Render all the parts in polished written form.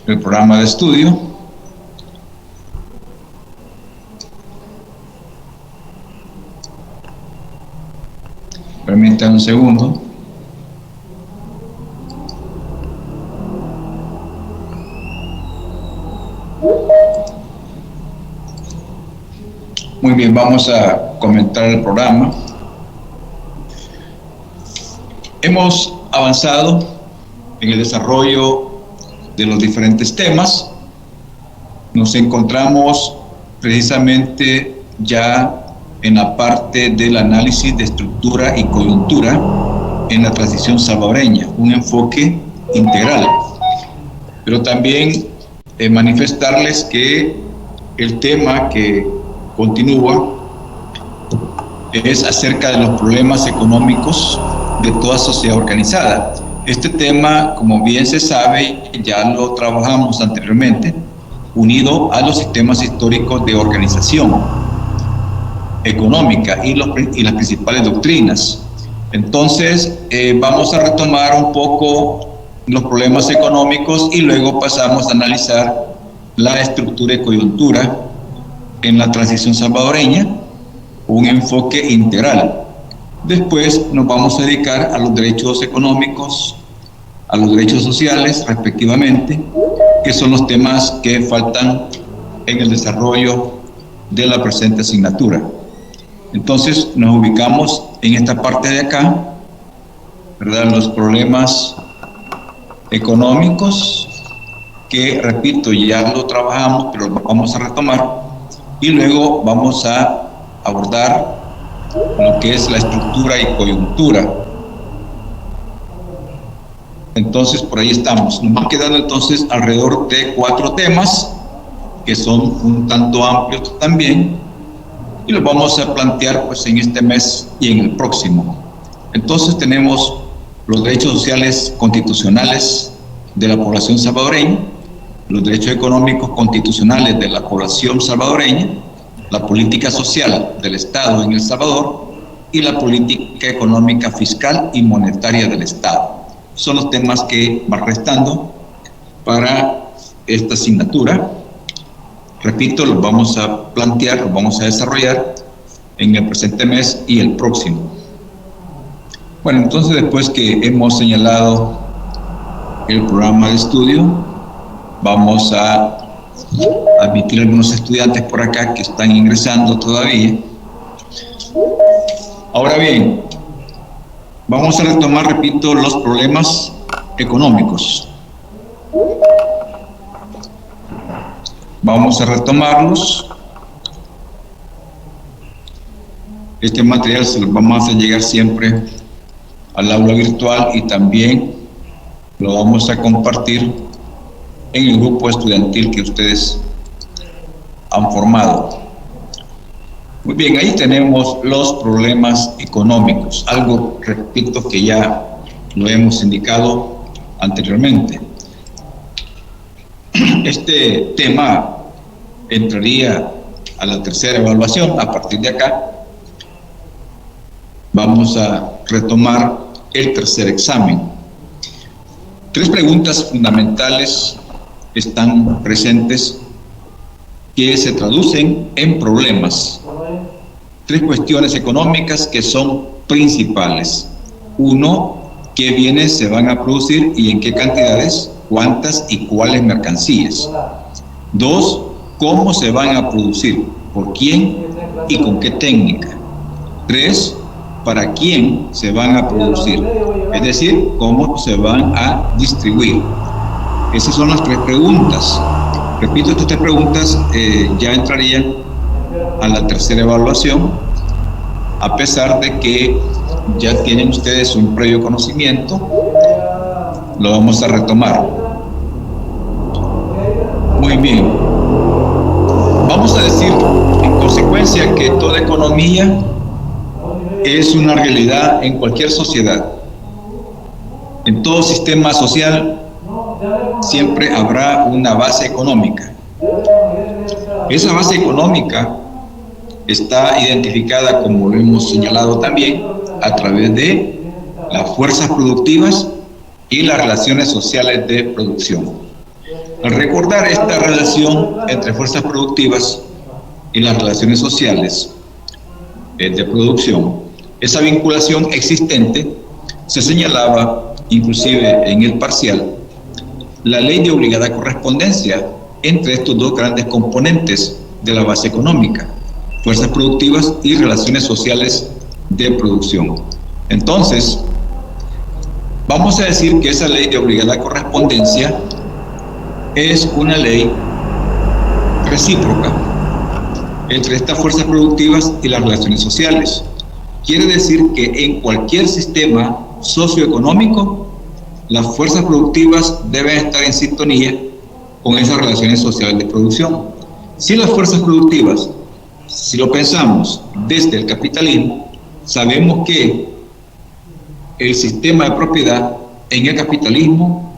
el programa de estudio. Permítanme un segundo. Muy bien, vamos a comentar el programa. Hemos avanzado en el desarrollo de los diferentes temas. Nos encontramos precisamente ya en la parte del análisis de estructura y coyuntura en la transición salvadoreña, un enfoque integral. Pero también manifestarles que el tema que continúa es acerca de los problemas económicos de toda sociedad organizada. Este tema, como bien se sabe, ya lo trabajamos anteriormente, unido a los sistemas históricos de organización económica y las principales doctrinas. Entonces, vamos a retomar un poco los problemas económicos y luego pasamos a analizar la estructura y coyuntura en la transición salvadoreña, un enfoque integral. Después nos vamos a dedicar a los derechos económicos, a los derechos sociales, respectivamente, que son los temas que faltan en el desarrollo de la presente asignatura. Entonces nos ubicamos en esta parte de acá, ¿verdad? Los problemas económicos, que repito, ya lo trabajamos, pero lo vamos a retomar, y luego vamos a abordar lo que es la estructura y coyuntura. Entonces por ahí estamos. Nos van quedando entonces alrededor de 4 temas que son un tanto amplios también, y los vamos a plantear pues en este mes y en el próximo. Entonces tenemos los derechos sociales constitucionales de la población salvadoreña, los derechos económicos constitucionales de la población salvadoreña, la política social del Estado en El Salvador y la política económica, fiscal y monetaria del Estado. Son los temas que van restando para esta asignatura. Repito, los vamos a plantear, los vamos a desarrollar en el presente mes y el próximo. Bueno, entonces después que hemos señalado el programa de estudio, vamos a admitir algunos estudiantes por acá que están ingresando todavía. Ahora bien, vamos a retomar, repito, los problemas económicos. Vamos a retomarlos. Este material se lo vamos a hacer llegar siempre al aula virtual y también lo vamos a compartir en el grupo estudiantil que ustedes han formado. Muy bien, ahí tenemos los problemas económicos, algo, repito, que ya lo hemos indicado anteriormente. Este tema entraría a la tercera evaluación. A partir de acá vamos a retomar el tercer examen. 3 preguntas fundamentales están presentes que se traducen en problemas. 3 cuestiones económicas que son principales. 1, ¿qué bienes se van a producir y en qué cantidades? ¿Cuántas y cuáles mercancías? 2, ¿cómo se van a producir? ¿Por quién y con qué técnica? 3, ¿para quién se van a producir? Es decir, ¿cómo se van a distribuir? Esas son las 3 preguntas. Repito, estas 3 preguntas ya entrarían a la tercera evaluación, a pesar de que ya tienen ustedes un previo conocimiento. Lo vamos a retomar. Muy bien. Vamos a decir, en consecuencia, que toda economía es una realidad en cualquier sociedad. En todo sistema social siempre habrá una base económica. Esa base económica está identificada, como lo hemos señalado también, a través de las fuerzas productivas y las relaciones sociales de producción. Al recordar esta relación entre fuerzas productivas y las relaciones sociales de producción, esa vinculación existente, se señalaba inclusive en el parcial la ley de obligada correspondencia entre estos dos grandes componentes de la base económica, fuerzas productivas y relaciones sociales de producción. Entonces, vamos a decir que esa ley de obligada correspondencia es una ley recíproca entre estas fuerzas productivas y las relaciones sociales. Quiere decir que en cualquier sistema socioeconómico, las fuerzas productivas deben estar en sintonía con esas relaciones sociales de producción. Si las fuerzas productivas, si lo pensamos desde el capitalismo, sabemos que el sistema de propiedad en el capitalismo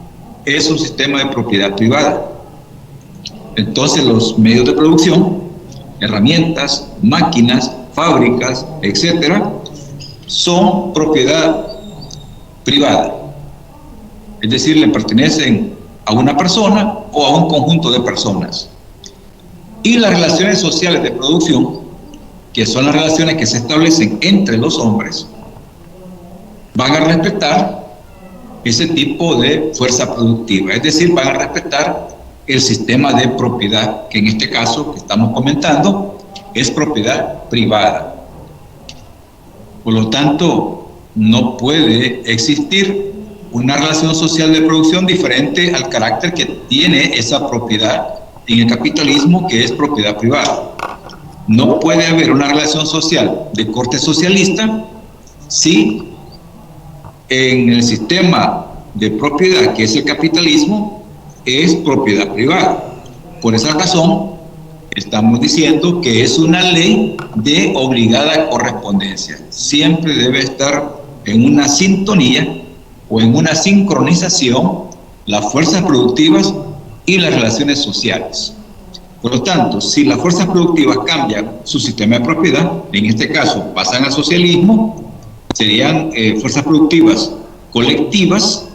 es un sistema de propiedad privada. Entonces los medios de producción, herramientas, máquinas, fábricas, etcétera, son propiedad privada. Es decir, le pertenecen a una persona o a un conjunto de personas. Y las relaciones sociales de producción, que son las relaciones que se establecen entre los hombres, van a respetar ese tipo de fuerza productiva. Es decir, van a respetar el sistema de propiedad, que en este caso que estamos comentando es propiedad privada. Por lo tanto, no puede existir una relación social de producción diferente al carácter que tiene esa propiedad en el capitalismo, que es propiedad privada. No puede haber una relación social de corte socialista si en el sistema de propiedad, que es el capitalismo, es propiedad privada. Por esa razón, estamos diciendo que es una ley de obligada correspondencia. Siempre debe estar en una sintonía o en una sincronización las fuerzas productivas y las relaciones sociales. Por lo tanto, si las fuerzas productivas cambian su sistema de propiedad, en este caso pasan al socialismo, serían fuerzas productivas colectivas,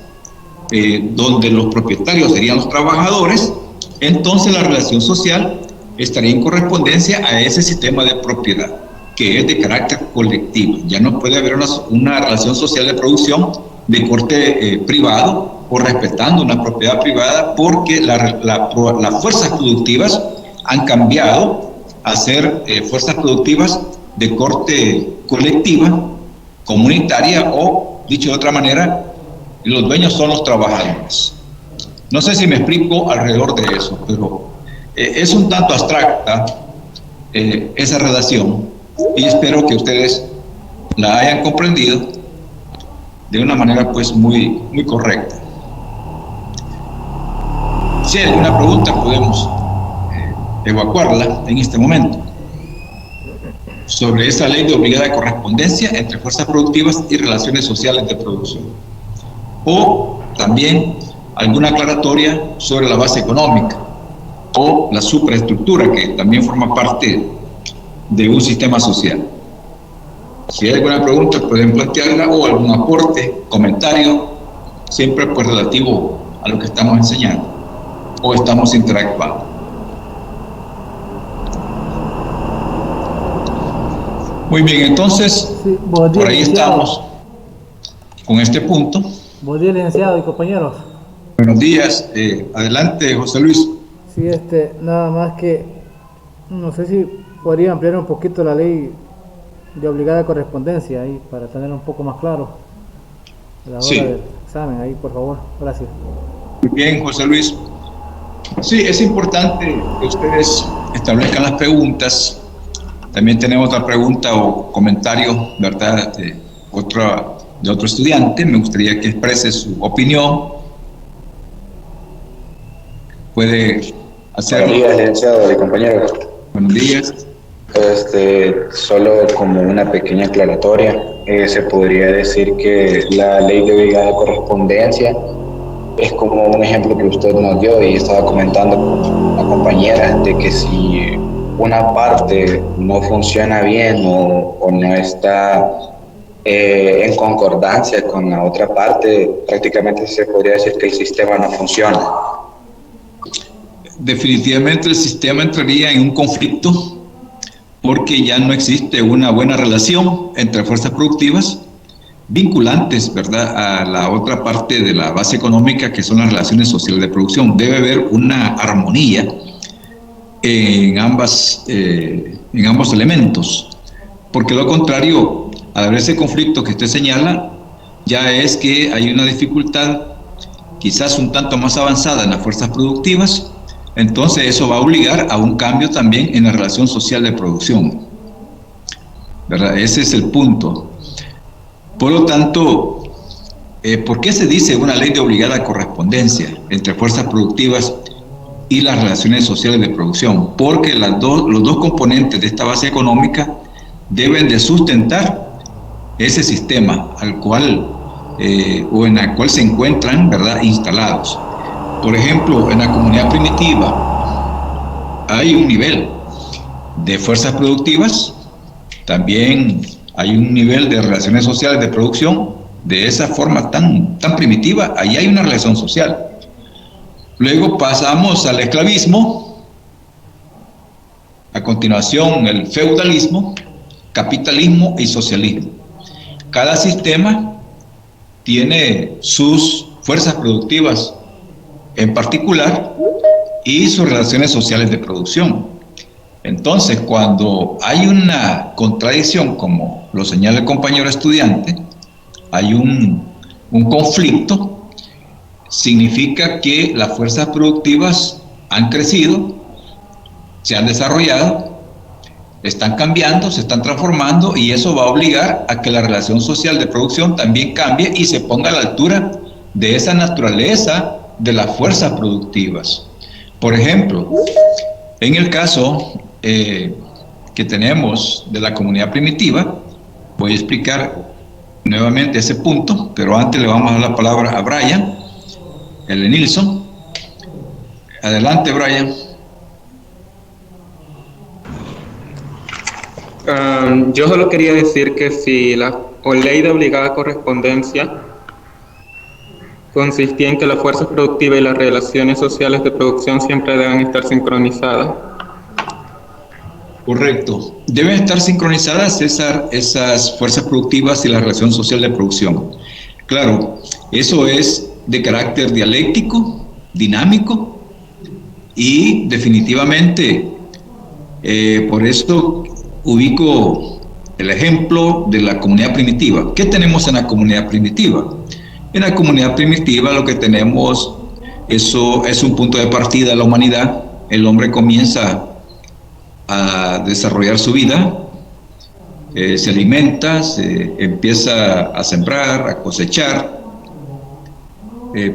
donde los propietarios serían los trabajadores, entonces la relación social estaría en correspondencia a ese sistema de propiedad, que es de carácter colectivo. Ya no puede haber una relación social de producción de corte privado o respetando una propiedad privada, porque las fuerzas productivas han cambiado a ser fuerzas productivas de corte colectiva, comunitaria, o dicho de otra manera, los dueños son los trabajadores. No sé si me explico alrededor de eso, pero es un tanto abstracta esa relación, y espero que ustedes la hayan comprendido de una manera pues muy correcta. Si hay alguna pregunta, podemos evacuarla en este momento sobre esa ley de obligada correspondencia entre fuerzas productivas y relaciones sociales de producción, o también alguna aclaratoria sobre la base económica o la superestructura, que también forma parte de un sistema social. Si hay alguna pregunta, pueden plantearla, o algún aporte, comentario, siempre pues relativo a lo que estamos enseñando o estamos interactuando. Muy bien, entonces, sí, por ahí estamos con este punto. Buen día, licenciado y compañeros. Buenos días, adelante, José Luis. Sí, nada más que, no sé si podría ampliar un poquito la ley de obligada correspondencia ahí, para tener un poco más claro a la hora del examen ahí, por favor. Gracias. Muy bien, José Luis. Sí, es importante que ustedes establezcan las preguntas. También tenemos otra pregunta o comentario, ¿verdad?, de otro estudiante. Me gustaría que exprese su opinión. Puede hacerlo. Buenos días, licenciado y compañeros. Buenos días. Solo como una pequeña aclaratoria, se podría decir que la ley de obligada correspondencia es como un ejemplo que usted nos dio y estaba comentando con la compañera, de que si una parte no funciona bien o no está en concordancia con la otra parte, prácticamente se podría decir que el sistema no funciona. definitivamente el sistema entraría en un conflicto porque ya no existe una buena relación entre fuerzas productivas vinculantes, ¿verdad?, a la otra parte de la base económica, que son las relaciones sociales de producción. Debe haber una armonía en ambos elementos, porque lo contrario, al haber ese conflicto que usted señala, ya es que hay una dificultad quizás un tanto más avanzada en las fuerzas productivas. Entonces eso va a obligar a un cambio también en la relación social de producción, ¿verdad? Ese es el punto. Por lo tanto, ¿por qué se dice una ley de obligada correspondencia entre fuerzas productivas y las relaciones sociales de producción? Porque los dos componentes de esta base económica deben de sustentar ese sistema al cual o en el cual se encuentran, ¿verdad?, instalados. Por ejemplo, en la comunidad primitiva hay un nivel de fuerzas productivas, también hay un nivel de relaciones sociales de producción. De esa forma tan primitiva, ahí hay una relación social. Luego pasamos al esclavismo, a continuación el feudalismo, capitalismo y socialismo. Cada sistema tiene sus fuerzas productivas en particular y sus relaciones sociales de producción. Entonces, cuando hay una contradicción, como lo señala el compañero estudiante, hay un conflicto, significa que las fuerzas productivas han crecido, se han desarrollado, están cambiando, se están transformando, y eso va a obligar a que la relación social de producción también cambie y se ponga a la altura de esa naturaleza de las fuerzas productivas. Por ejemplo, en el caso que tenemos de la comunidad primitiva, voy a explicar nuevamente ese punto, pero antes le vamos a dar la palabra a Brian L. Nilsson. Adelante, Brian. Yo solo quería decir que si la ley de obligada correspondencia consistía en que las fuerzas productivas y las relaciones sociales de producción siempre deben estar sincronizadas. Correcto. Deben estar sincronizadas esas fuerzas productivas y la relación social de producción. Claro, eso es de carácter dialéctico, dinámico, y definitivamente por esto ubico el ejemplo de la comunidad primitiva. ¿Qué tenemos en la comunidad primitiva? En la comunidad primitiva lo que tenemos, eso es un punto de partida de la humanidad. El hombre comienza a desarrollar su vida, se alimenta, se empieza a sembrar, a cosechar,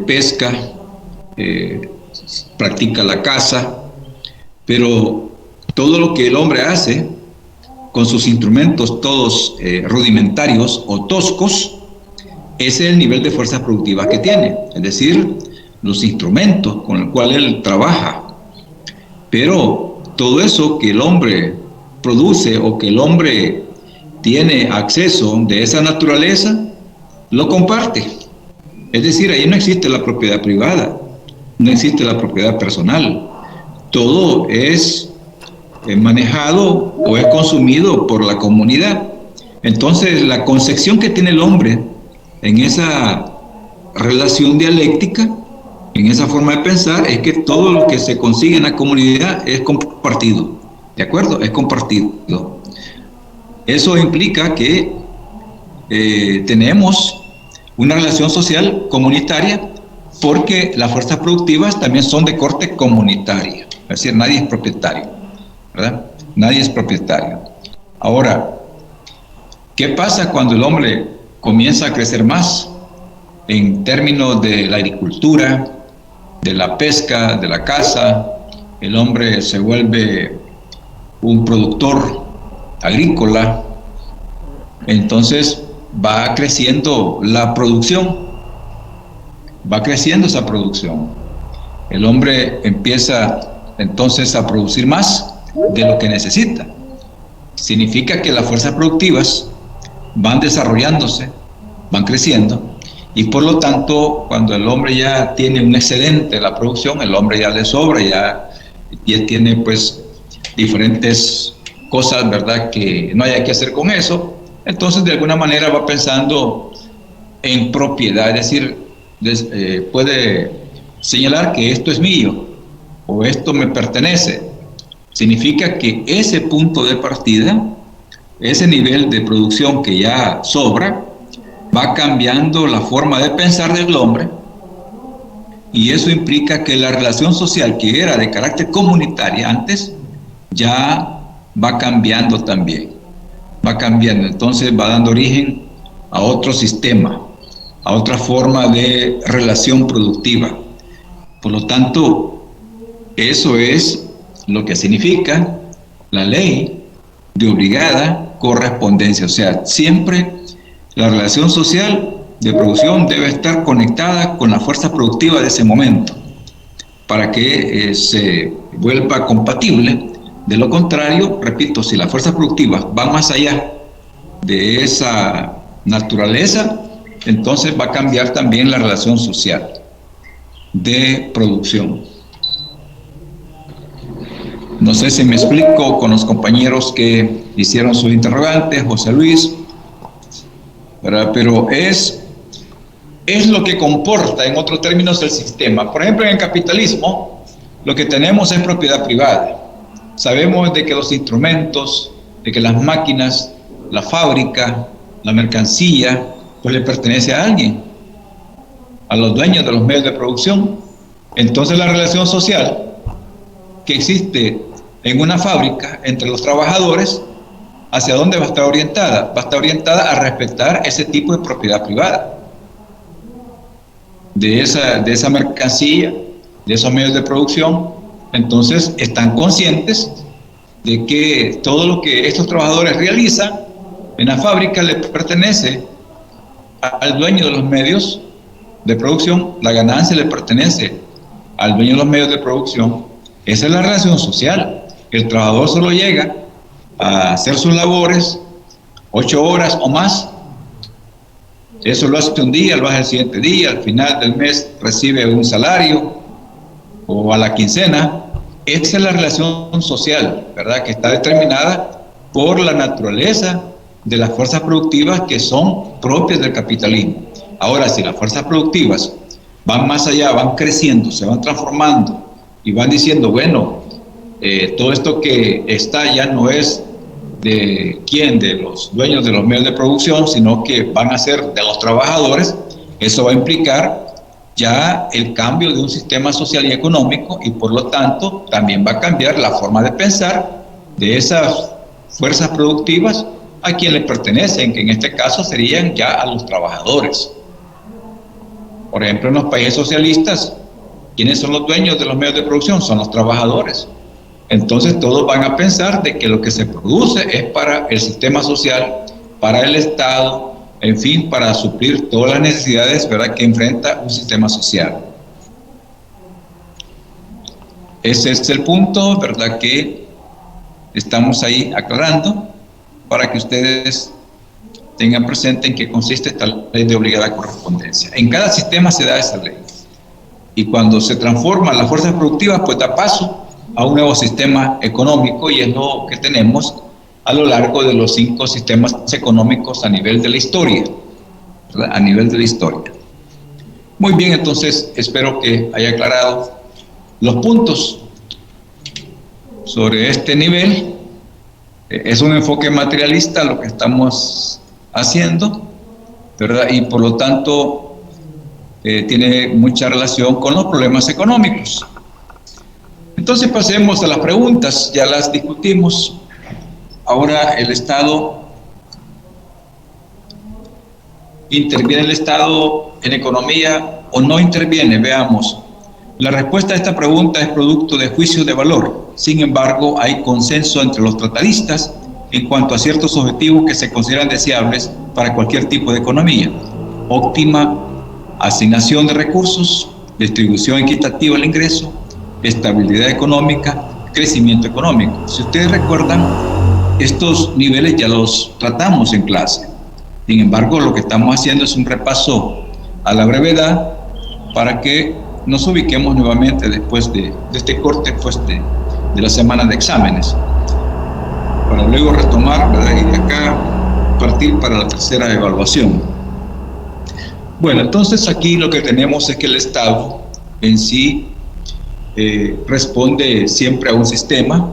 pesca, practica la caza, pero todo lo que el hombre hace con sus instrumentos todos rudimentarios o toscos, ese es el nivel de fuerzas productivas que tiene, es decir, los instrumentos con los cuales él trabaja. Pero todo eso que el hombre produce o que el hombre tiene acceso de esa naturaleza, lo comparte. Es decir, ahí no existe la propiedad privada, no existe la propiedad personal. Todo es manejado o es consumido por la comunidad. Entonces, la concepción que tiene el hombre en esa relación dialéctica, en esa forma de pensar, es que todo lo que se consigue en la comunidad es compartido, ¿de acuerdo? Es compartido. Eso implica que tenemos una relación social comunitaria, porque las fuerzas productivas también son de corte comunitario, es decir, nadie es propietario, ¿verdad? Nadie es propietario. Ahora, ¿qué pasa cuando el hombre comienza a crecer más en términos de la agricultura, de la pesca, de la caza? El hombre se vuelve un productor agrícola, entonces va creciendo la producción, va creciendo esa producción. El hombre empieza entonces a producir más de lo que necesita. Significa que las fuerzas productivas van desarrollándose, van creciendo, Y por lo tanto, cuando el hombre ya tiene un excedente de la producción, el hombre ya le sobra, ya tiene pues diferentes cosas, ¿verdad?, que no haya que hacer con eso. Entonces, de alguna manera va pensando en propiedad, es decir, puede señalar que esto es mío o esto me pertenece. Significa que ese punto de partida, ese nivel de producción que ya sobra, va cambiando la forma de pensar del hombre, y eso implica que la relación social, que era de carácter comunitaria antes, ya va cambiando también. Va cambiando, entonces va dando origen a otro sistema, a otra forma de relación productiva. Por lo tanto, eso es lo que significa la ley de obligada correspondencia. O sea, siempre la relación social de producción debe estar conectada con la fuerza productiva de ese momento para que se vuelva compatible. De lo contrario, repito, si las fuerzas productivas van más allá de esa naturaleza, entonces va a cambiar también la relación social de producción. No sé si me explico con los compañeros que hicieron sus interrogantes, José Luis, ¿verdad? Pero es lo que comporta, en otros términos, el sistema. Por ejemplo, en el capitalismo, lo que tenemos es propiedad privada. Sabemos de que los instrumentos, de que las máquinas, la fábrica, la mercancía, pues le pertenece a alguien, a los dueños de los medios de producción. Entonces la relación social que existe en una fábrica entre los trabajadores, ¿hacia dónde va a estar orientada? Va a estar orientada a respetar ese tipo de propiedad privada de esa mercancía, de esos medios de producción. Entonces están conscientes de que todo lo que estos trabajadores realizan en la fábrica le pertenece al dueño de los medios de producción, la ganancia le pertenece al dueño de los medios de producción. Esa es la relación social. El trabajador solo llega a hacer sus labores 8 horas o más. Eso lo hace un día, lo hace el siguiente día, al final del mes recibe un salario o a la quincena. Esa es la relación social, ¿verdad?, que está determinada por la naturaleza de las fuerzas productivas que son propias del capitalismo. Ahora, si las fuerzas productivas van más allá, van creciendo, se van transformando y van diciendo, bueno, todo esto que está ya no es de los dueños de los medios de producción, sino que van a ser de los trabajadores, eso va a implicar ya el cambio de un sistema social y económico, y por lo tanto también va a cambiar la forma de pensar de esas fuerzas productivas a quien le pertenecen, que en este caso serían ya a los trabajadores. Por ejemplo, en los países socialistas, ¿quiénes son los dueños de los medios de producción? Son los trabajadores. Entonces todos van a pensar de que lo que se produce es para el sistema social, para el Estado, en fin, para suplir todas las necesidades, ¿verdad?, que enfrenta un sistema social. Ese es el punto, ¿verdad?, que estamos ahí aclarando para que ustedes tengan presente en qué consiste esta ley de obligada correspondencia. En cada sistema se da esa ley. Y cuando se transforman las fuerzas productivas, pues da paso a un nuevo sistema económico, y es lo que tenemos a lo largo de los 5 sistemas económicos a nivel de la historia, ¿verdad?, a nivel de la historia. Muy bien, entonces espero que haya aclarado los puntos sobre este nivel. Es un enfoque materialista lo que estamos haciendo, ¿verdad?, y por lo tanto tiene mucha relación con los problemas económicos. Entonces pasemos a las preguntas, ya las discutimos. Ahora, ¿interviene el Estado en economía o no interviene? Veamos. La respuesta a esta pregunta es producto de juicios de valor. Sin embargo, hay consenso entre los tratadistas en cuanto a ciertos objetivos que se consideran deseables para cualquier tipo de economía: óptima asignación de recursos, distribución equitativa del ingreso, estabilidad económica, crecimiento económico. Si ustedes recuerdan, estos niveles ya los tratamos en clase. Sin embargo, lo que estamos haciendo es un repaso a la brevedad para que nos ubiquemos nuevamente después de este corte, pues de la semana de exámenes, para luego retomar, ¿verdad? Y de acá partir para la tercera evaluación. Bueno, entonces aquí lo que tenemos es que el Estado en sí responde siempre a un sistema.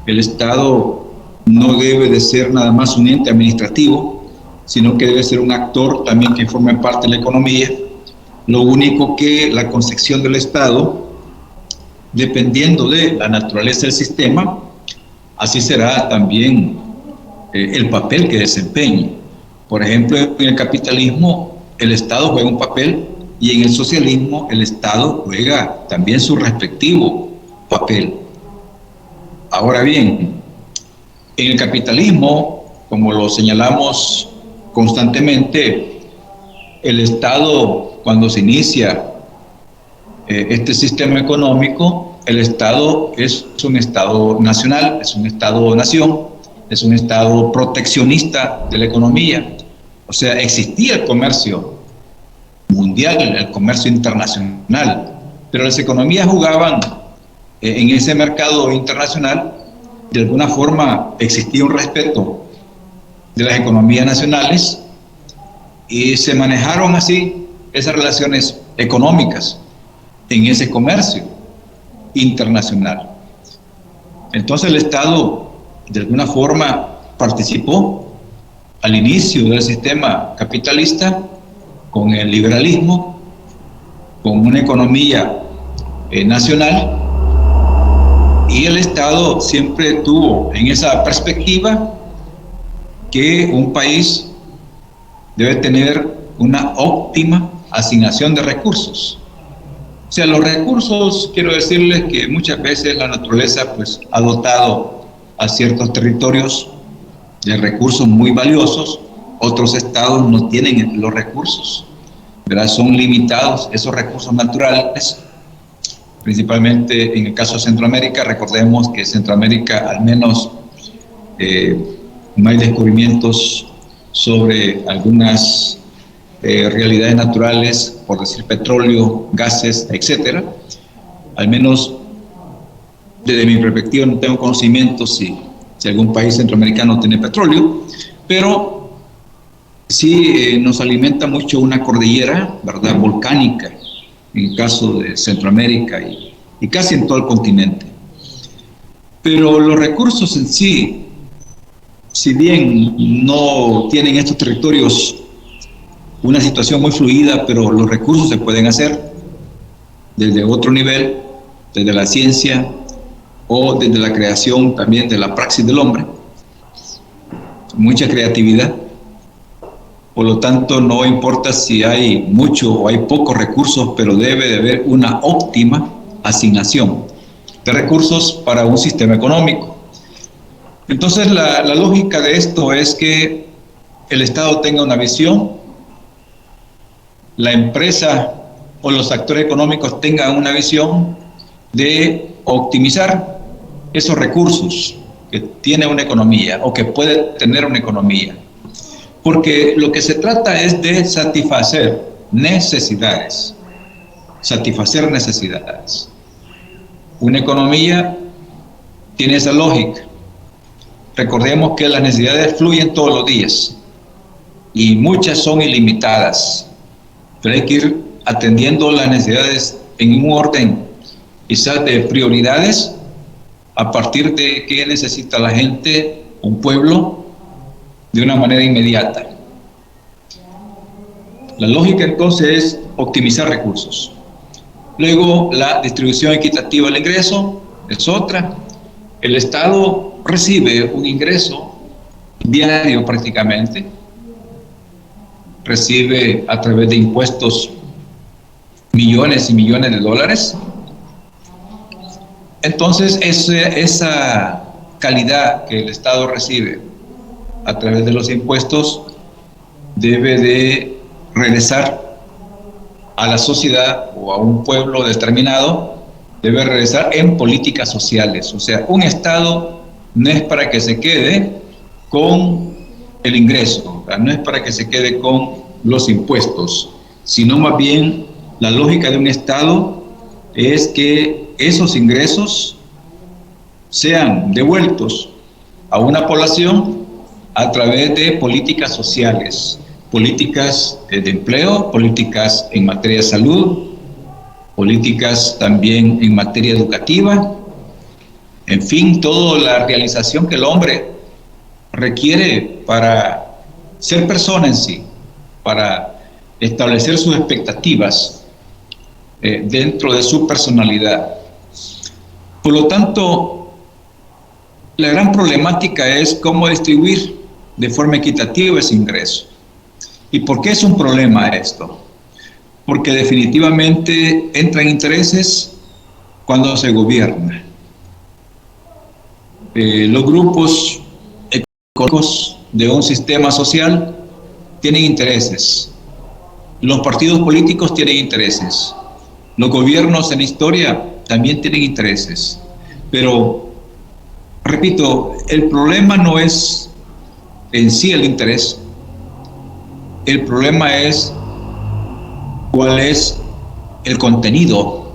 El Estado no debe de ser nada más un ente administrativo, sino que debe ser un actor también que forme parte de la economía. Lo único que la concepción del Estado, dependiendo de la naturaleza del sistema, así será también el papel que desempeñe. Por ejemplo, en el capitalismo el Estado juega un papel, y en el socialismo el Estado juega también su respectivo papel. Ahora bien, en el capitalismo, como lo señalamos constantemente, el Estado, cuando se inicia este sistema económico, el Estado es un Estado nacional, es un Estado-nación, es un Estado proteccionista de la economía. O sea, existía el comercio mundial, el comercio internacional, pero las economías jugaban en ese mercado internacional. De alguna forma existía un respeto de las economías nacionales y se manejaron así esas relaciones económicas en ese comercio internacional. Entonces el Estado de alguna forma participó al inicio del sistema capitalista con el liberalismo, con una economía nacional, y el Estado siempre tuvo en esa perspectiva que un país debe tener una óptima asignación de recursos. O sea, los recursos, quiero decirles que muchas veces la naturaleza pues ha dotado a ciertos territorios de recursos muy valiosos. Otros estados no tienen los recursos, ¿verdad? Son limitados esos recursos naturales, principalmente en el caso de Centroamérica. Recordemos que Centroamérica al menos no hay descubrimientos sobre algunas realidades naturales, por decir petróleo, gases, etcétera. Al menos desde mi perspectiva no tengo conocimiento si algún país centroamericano tiene petróleo, pero sí nos alimenta mucho una cordillera, ¿verdad?, volcánica, en el caso de Centroamérica y casi en todo el continente. Pero los recursos en sí, si bien no tienen estos territorios una situación muy fluida, pero los recursos se pueden hacer desde otro nivel, desde la ciencia o desde la creación también de la praxis del hombre. Mucha creatividad. Por lo tanto, no importa si hay mucho o hay pocos recursos, pero debe de haber una óptima asignación de recursos para un sistema económico. Entonces, la lógica de esto es que el Estado tenga una visión, la empresa o los actores económicos tengan una visión de optimizar esos recursos que tiene una economía o que puede tener una economía. Porque lo que se trata es de satisfacer necesidades. Satisfacer necesidades. Una economía tiene esa lógica. Recordemos que las necesidades fluyen todos los días y muchas son ilimitadas, pero hay que ir atendiendo las necesidades en un orden quizás de prioridades a partir de qué necesita la gente, un pueblo, de una manera inmediata. La lógica entonces es optimizar recursos. Luego, la distribución equitativa del ingreso es otra. El Estado recibe un ingreso diario prácticamente, recibe a través de impuestos millones y millones de dólares. Entonces, esa calidad que el Estado recibe a través de los impuestos debe de regresar a la sociedad o a un pueblo determinado, debe regresar en políticas sociales. O sea, un Estado no es para que se quede con el ingreso, no es para que se quede con los impuestos, sino más bien la lógica de un Estado es que esos ingresos sean devueltos a una población a través de políticas sociales, políticas de empleo, políticas en materia de salud, políticas también en materia educativa, en fin, toda la realización que el hombre requiere para ser persona en sí, para establecer sus expectativas dentro de su personalidad. Por lo tanto, la gran problemática es cómo distribuir de forma equitativa ese ingreso. ¿Y por qué es un problema esto? Porque definitivamente entran intereses cuando se gobierna. Los grupos económicos de un sistema social tienen intereses. Los partidos políticos tienen intereses. Los gobiernos en la historia también tienen intereses. Pero, repito, el problema no es en sí el interés. El problema es cuál es el contenido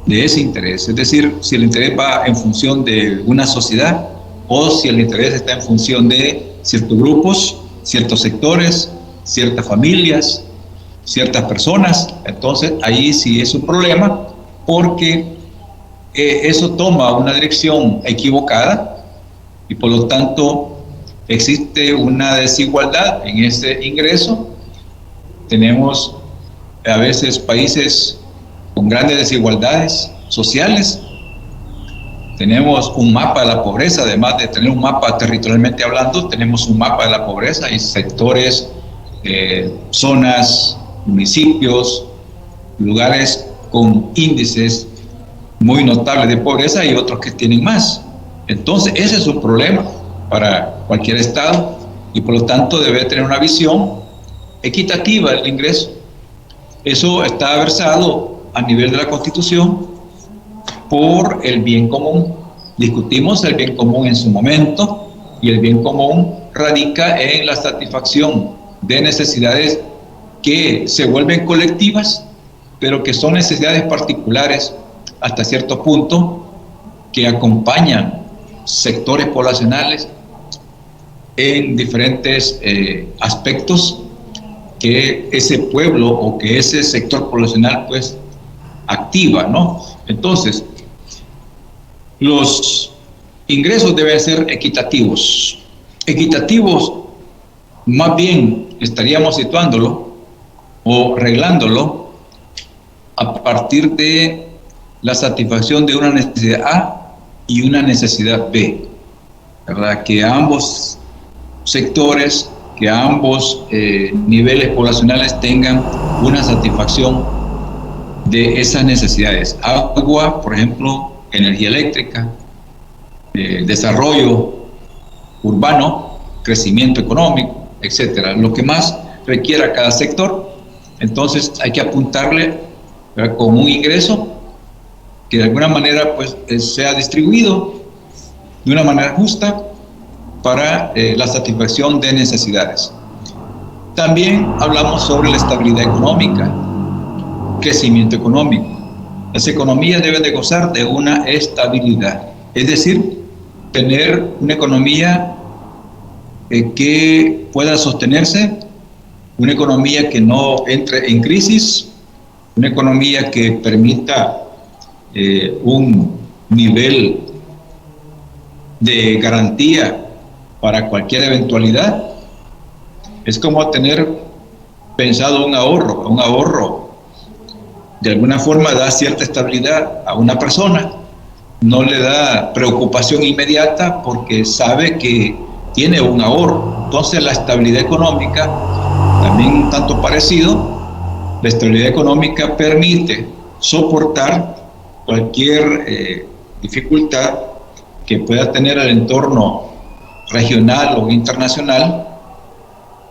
de ese interés. Es decir, si el interés va en función de una sociedad o si el interés está en función de ciertos grupos, ciertos sectores, ciertas familias, ciertas personas. Entonces ahí sí es un problema, porque eso toma una dirección equivocada y por lo tanto existe una desigualdad en ese ingreso. Tenemos a veces países con grandes desigualdades sociales. Tenemos un mapa de la pobreza, además de tener un mapa territorialmente hablando, tenemos un mapa de la pobreza. Hay sectores, zonas, municipios, lugares con índices muy notables de pobreza y otros que tienen más. Entonces ese es un problema para cualquier Estado y por lo tanto debe tener una visión equitativa del ingreso. Eso está versado a nivel de la Constitución por el bien común. Discutimos el bien común en su momento y el bien común radica en la satisfacción de necesidades que se vuelven colectivas, pero que son necesidades particulares hasta cierto punto, que acompañan sectores poblacionales en diferentes aspectos que ese pueblo o que ese sector poblacional pues activa, ¿no? Entonces, los ingresos deben ser equitativos. Equitativos, más bien estaríamos situándolo o reglándolo a partir de la satisfacción de una necesidad A y una necesidad B, ¿verdad? Que ambos sectores, que ambos niveles poblacionales tengan una satisfacción de esas necesidades. Agua, por ejemplo, energía eléctrica, desarrollo urbano, crecimiento económico, etcétera. Lo que más requiera cada sector, entonces hay que apuntarle, ¿verdad?, con un ingreso que de alguna manera pues sea distribuido de una manera justa para la satisfacción de necesidades. También hablamos sobre la estabilidad económica, crecimiento económico. Las economías deben de gozar de una estabilidad, es decir, tener una economía que pueda sostenerse, una economía que no entre en crisis, una economía que permita un nivel de garantía para cualquier eventualidad. Es como tener pensado un ahorro de alguna forma da cierta estabilidad a una persona, no le da preocupación inmediata porque sabe que tiene un ahorro. Entonces la estabilidad económica, también un tanto parecido, la estabilidad económica permite soportar cualquier dificultad que pueda tener el entorno regional o internacional,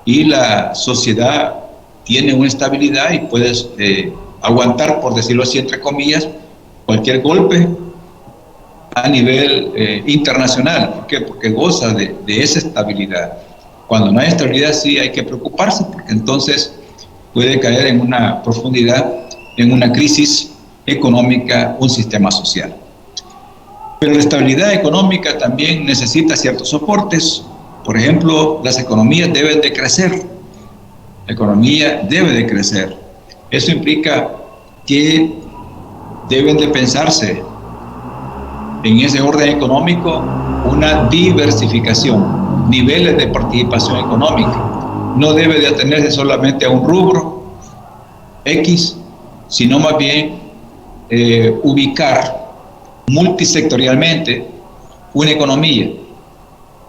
y la sociedad tiene una estabilidad y puede aguantar, por decirlo así, entre comillas, cualquier golpe a nivel internacional. ¿Por qué? Porque goza de esa estabilidad. Cuando no hay estabilidad sí hay que preocuparse, porque entonces puede caer en una profundidad, en una crisis económica, un sistema social. Pero la estabilidad económica también necesita ciertos soportes. Por ejemplo, las economías deben de crecer. La economía debe de crecer. Eso implica que deben de pensarse en ese orden económico una diversificación, niveles de participación económica. No debe de atenerse solamente a un rubro X, sino más bien ubicar multisectorialmente una economía.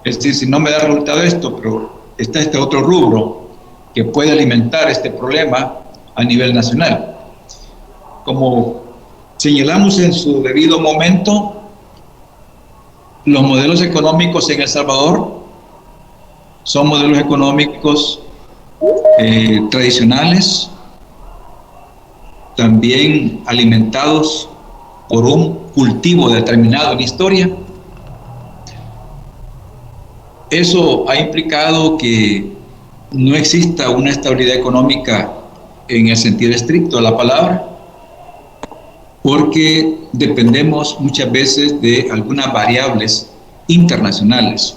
Es decir, si no me da resultado esto, pero está este otro rubro que puede alimentar este problema a nivel nacional. Como señalamos en su debido momento, los modelos económicos en El Salvador son modelos económicos tradicionales, también alimentados por un cultivo determinado en la historia. Eso ha implicado que no exista una estabilidad económica en el sentido estricto de la palabra, porque dependemos muchas veces de algunas variables internacionales.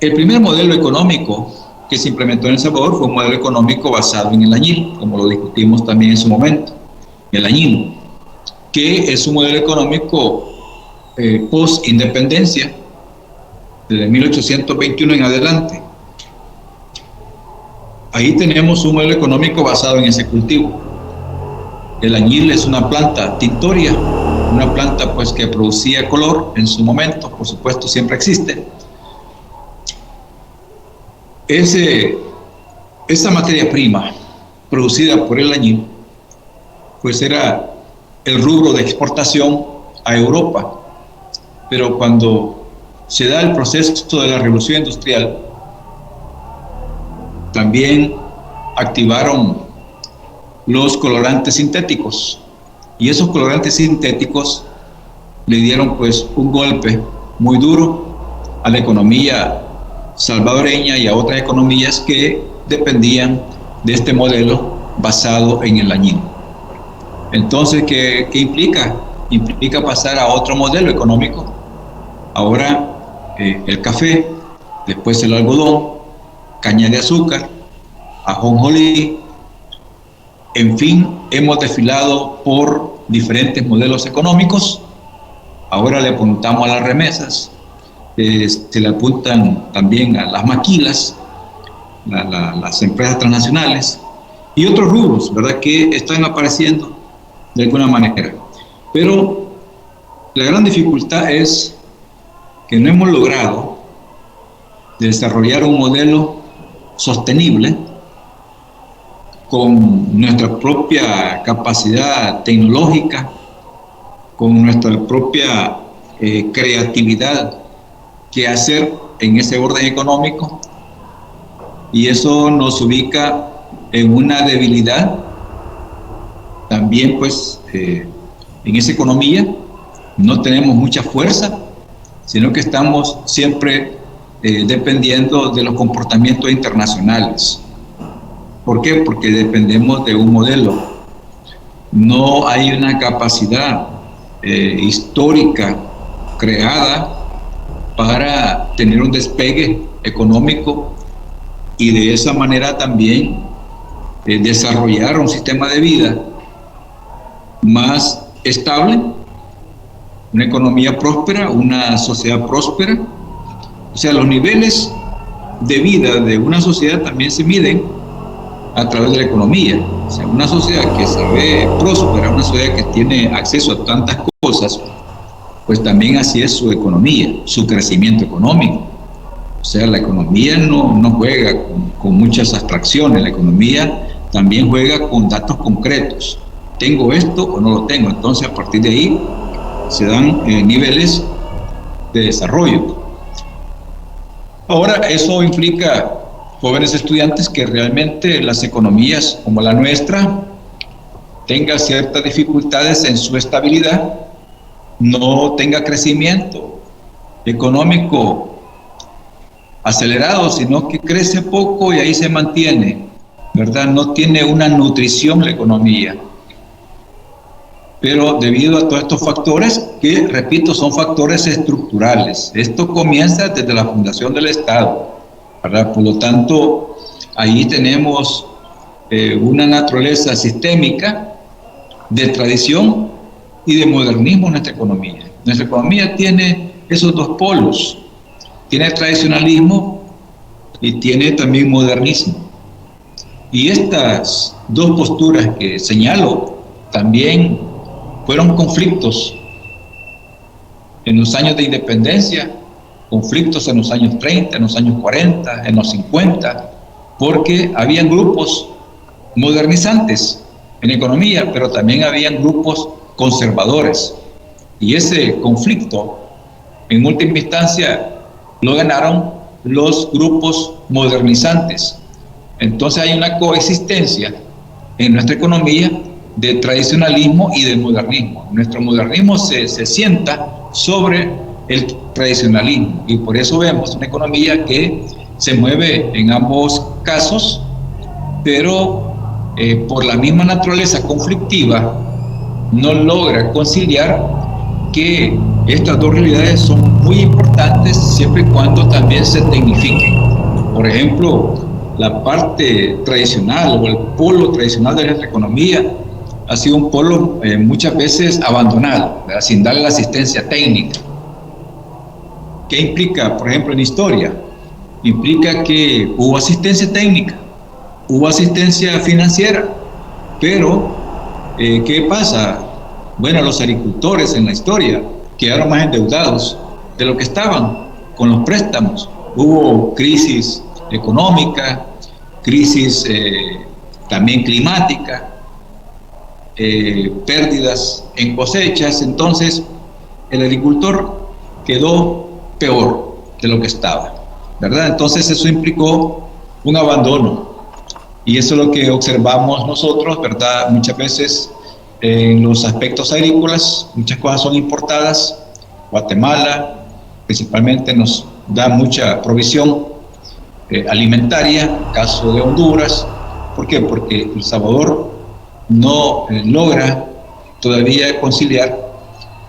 El primer modelo económico que se implementó en El Salvador fue un modelo económico basado en el añil, como lo discutimos también en su momento, el añil, que es un modelo económico post-independencia, desde 1821 en adelante. Ahí tenemos un modelo económico basado en ese cultivo. El añil es una planta tintoria, una planta pues que producía color en su momento, por supuesto siempre existe. Esa materia prima producida por el añil pues era el rubro de exportación a Europa, pero cuando se da el proceso de la revolución industrial, también activaron los colorantes sintéticos, y esos colorantes sintéticos le dieron pues un golpe muy duro a la economía salvadoreña y a otras economías que dependían de este modelo basado en el añil. Entonces, ¿qué implica? Implica pasar a otro modelo económico. Ahora el café, después el algodón, caña de azúcar, ajonjolí. En fin, hemos desfilado por diferentes modelos económicos. Ahora le apuntamos a las remesas, se le apuntan también a las maquilas, las empresas transnacionales y otros rubros, ¿verdad?, que están apareciendo de alguna manera. Pero la gran dificultad es que no hemos logrado desarrollar un modelo sostenible con nuestra propia capacidad tecnológica, con nuestra propia creatividad, que hacer en ese orden económico, y eso nos ubica en una debilidad también pues en esa economía. No tenemos mucha fuerza, sino que estamos siempre dependiendo de los comportamientos internacionales. ¿Por qué? Porque dependemos de un modelo. No hay una capacidad histórica creada para tener un despegue económico y de esa manera también desarrollar un sistema de vida más estable, una economía próspera, una sociedad próspera. O sea, los niveles de vida de una sociedad también se miden a través de la economía. O sea, una sociedad que se ve próspera, una sociedad que tiene acceso a tantas cosas, pues también así es su economía, su crecimiento económico. O sea, la economía no juega con muchas abstracciones, la economía también juega con datos concretos. ¿Tengo esto o no lo tengo? Entonces, a partir de ahí se dan niveles de desarrollo. Ahora, eso implica, jóvenes estudiantes, que realmente las economías como la nuestra tengan ciertas dificultades en su estabilidad, no tenga crecimiento económico acelerado, sino que crece poco y ahí se mantiene ¿verdad? No tiene una nutrición la economía. Pero debido a todos estos factores, que repito, son factores estructurales. Esto comienza desde la fundación del Estado, ¿verdad? Por lo tanto, ahí tenemos una naturaleza sistémica de tradición y de modernismo en nuestra economía. Nuestra economía tiene esos dos polos, tiene tradicionalismo y tiene también modernismo. Y estas dos posturas que señalo también fueron conflictos en los años de independencia, conflictos en los años 30, en los años 40, en los 50, porque habían grupos modernizantes en economía, pero también habían grupos conservadores. Y ese conflicto, en última instancia, lo ganaron los grupos modernizantes. Entonces hay una coexistencia en nuestra economía de tradicionalismo y de modernismo. Nuestro modernismo se sienta sobre el tradicionalismo y por eso vemos una economía que se mueve en ambos casos, pero por la misma naturaleza conflictiva no logra conciliar que estas dos realidades son muy importantes siempre y cuando también se tecnifiquen. Por ejemplo, la parte tradicional o el polo tradicional de nuestra economía ha sido un polo muchas veces abandonado, ¿verdad? Sin darle la asistencia técnica. ¿Qué implica, por ejemplo, en historia? Implica que hubo asistencia técnica, hubo asistencia financiera, pero ¿qué pasa? Bueno, los agricultores en la historia quedaron más endeudados de lo que estaban con los préstamos. Hubo crisis económica, crisis también climática, pérdidas en cosechas, entonces el agricultor quedó peor de lo que estaba, ¿verdad? Entonces eso implicó un abandono y eso es lo que observamos nosotros, ¿verdad? Muchas veces en los aspectos agrícolas, muchas cosas son importadas. Guatemala principalmente nos da mucha provisión alimentaria, caso de Honduras. ¿Por qué? Porque El Salvador no logra todavía conciliar,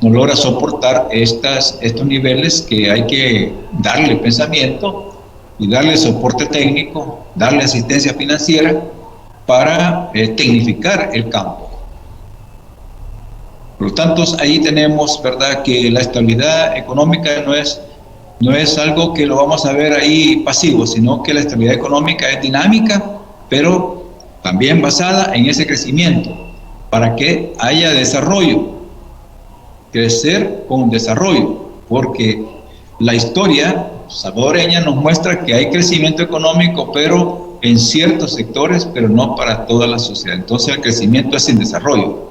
no logra soportar estos niveles que hay que darle pensamiento y darle soporte técnico, darle asistencia financiera para tecnificar el campo. Por lo tanto, ahí tenemos, ¿verdad?, que la estabilidad económica no es algo que lo vamos a ver ahí pasivo, sino que la estabilidad económica es dinámica, pero también basada en ese crecimiento, para que haya desarrollo, crecer con desarrollo, porque la historia salvadoreña nos muestra que hay crecimiento económico, pero en ciertos sectores, pero no para toda la sociedad. Entonces el crecimiento es sin desarrollo,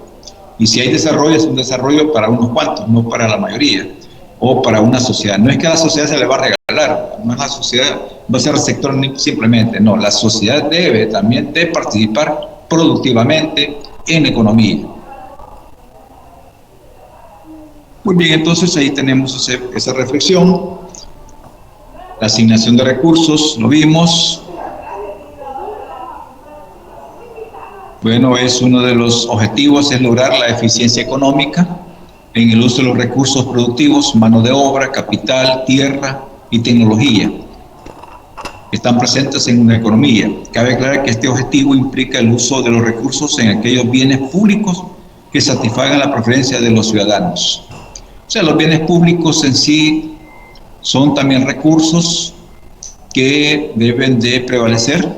y si hay desarrollo es un desarrollo para unos cuantos, no para la mayoría, o para una sociedad. No es que a la sociedad se le va a regalar, no es la sociedad, va a ser el sector simplemente, no, la sociedad debe también de participar productivamente en la economía. Muy bien, entonces ahí tenemos esa reflexión. La asignación de recursos, lo vimos. Bueno, es uno de los objetivos, es lograr la eficiencia económica en el uso de los recursos productivos, mano de obra, capital, tierra y tecnología, que están presentes en una economía. Cabe aclarar que este objetivo implica el uso de los recursos en aquellos bienes públicos que satisfagan la preferencia de los ciudadanos. O sea, los bienes públicos en sí son también recursos que deben de prevalecer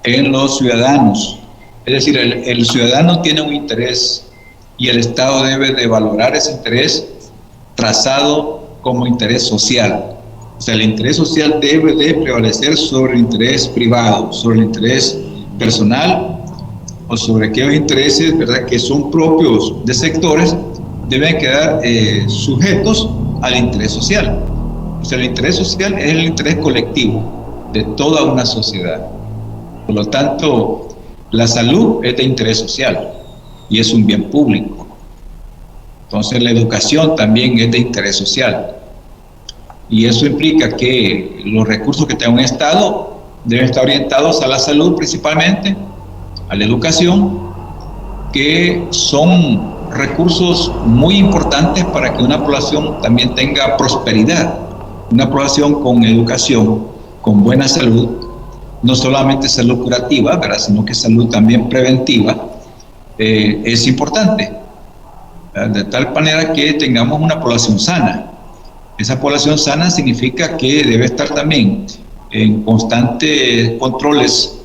en los ciudadanos. Es decir, el ciudadano tiene un interés y el Estado debe de valorar ese interés trazado como interés social. O sea, el interés social debe de prevalecer sobre el interés privado, sobre el interés personal o sobre aquellos intereses, ¿verdad?, que son propios de sectores, deben quedar sujetos al interés social. O sea, el interés social es el interés colectivo de toda una sociedad. Por lo tanto, la salud es de interés social y es un bien público. Entonces, la educación también es de interés social. Y eso implica que los recursos que tenga un Estado deben estar orientados a la salud principalmente, a la educación, que son recursos muy importantes para que una población también tenga prosperidad. Una población con educación, con buena salud, no solamente salud curativa, ¿verdad?, sino que salud también preventiva, es importante, ¿verdad?, de tal manera que tengamos una población sana. Esa población sana significa que debe estar también en constantes controles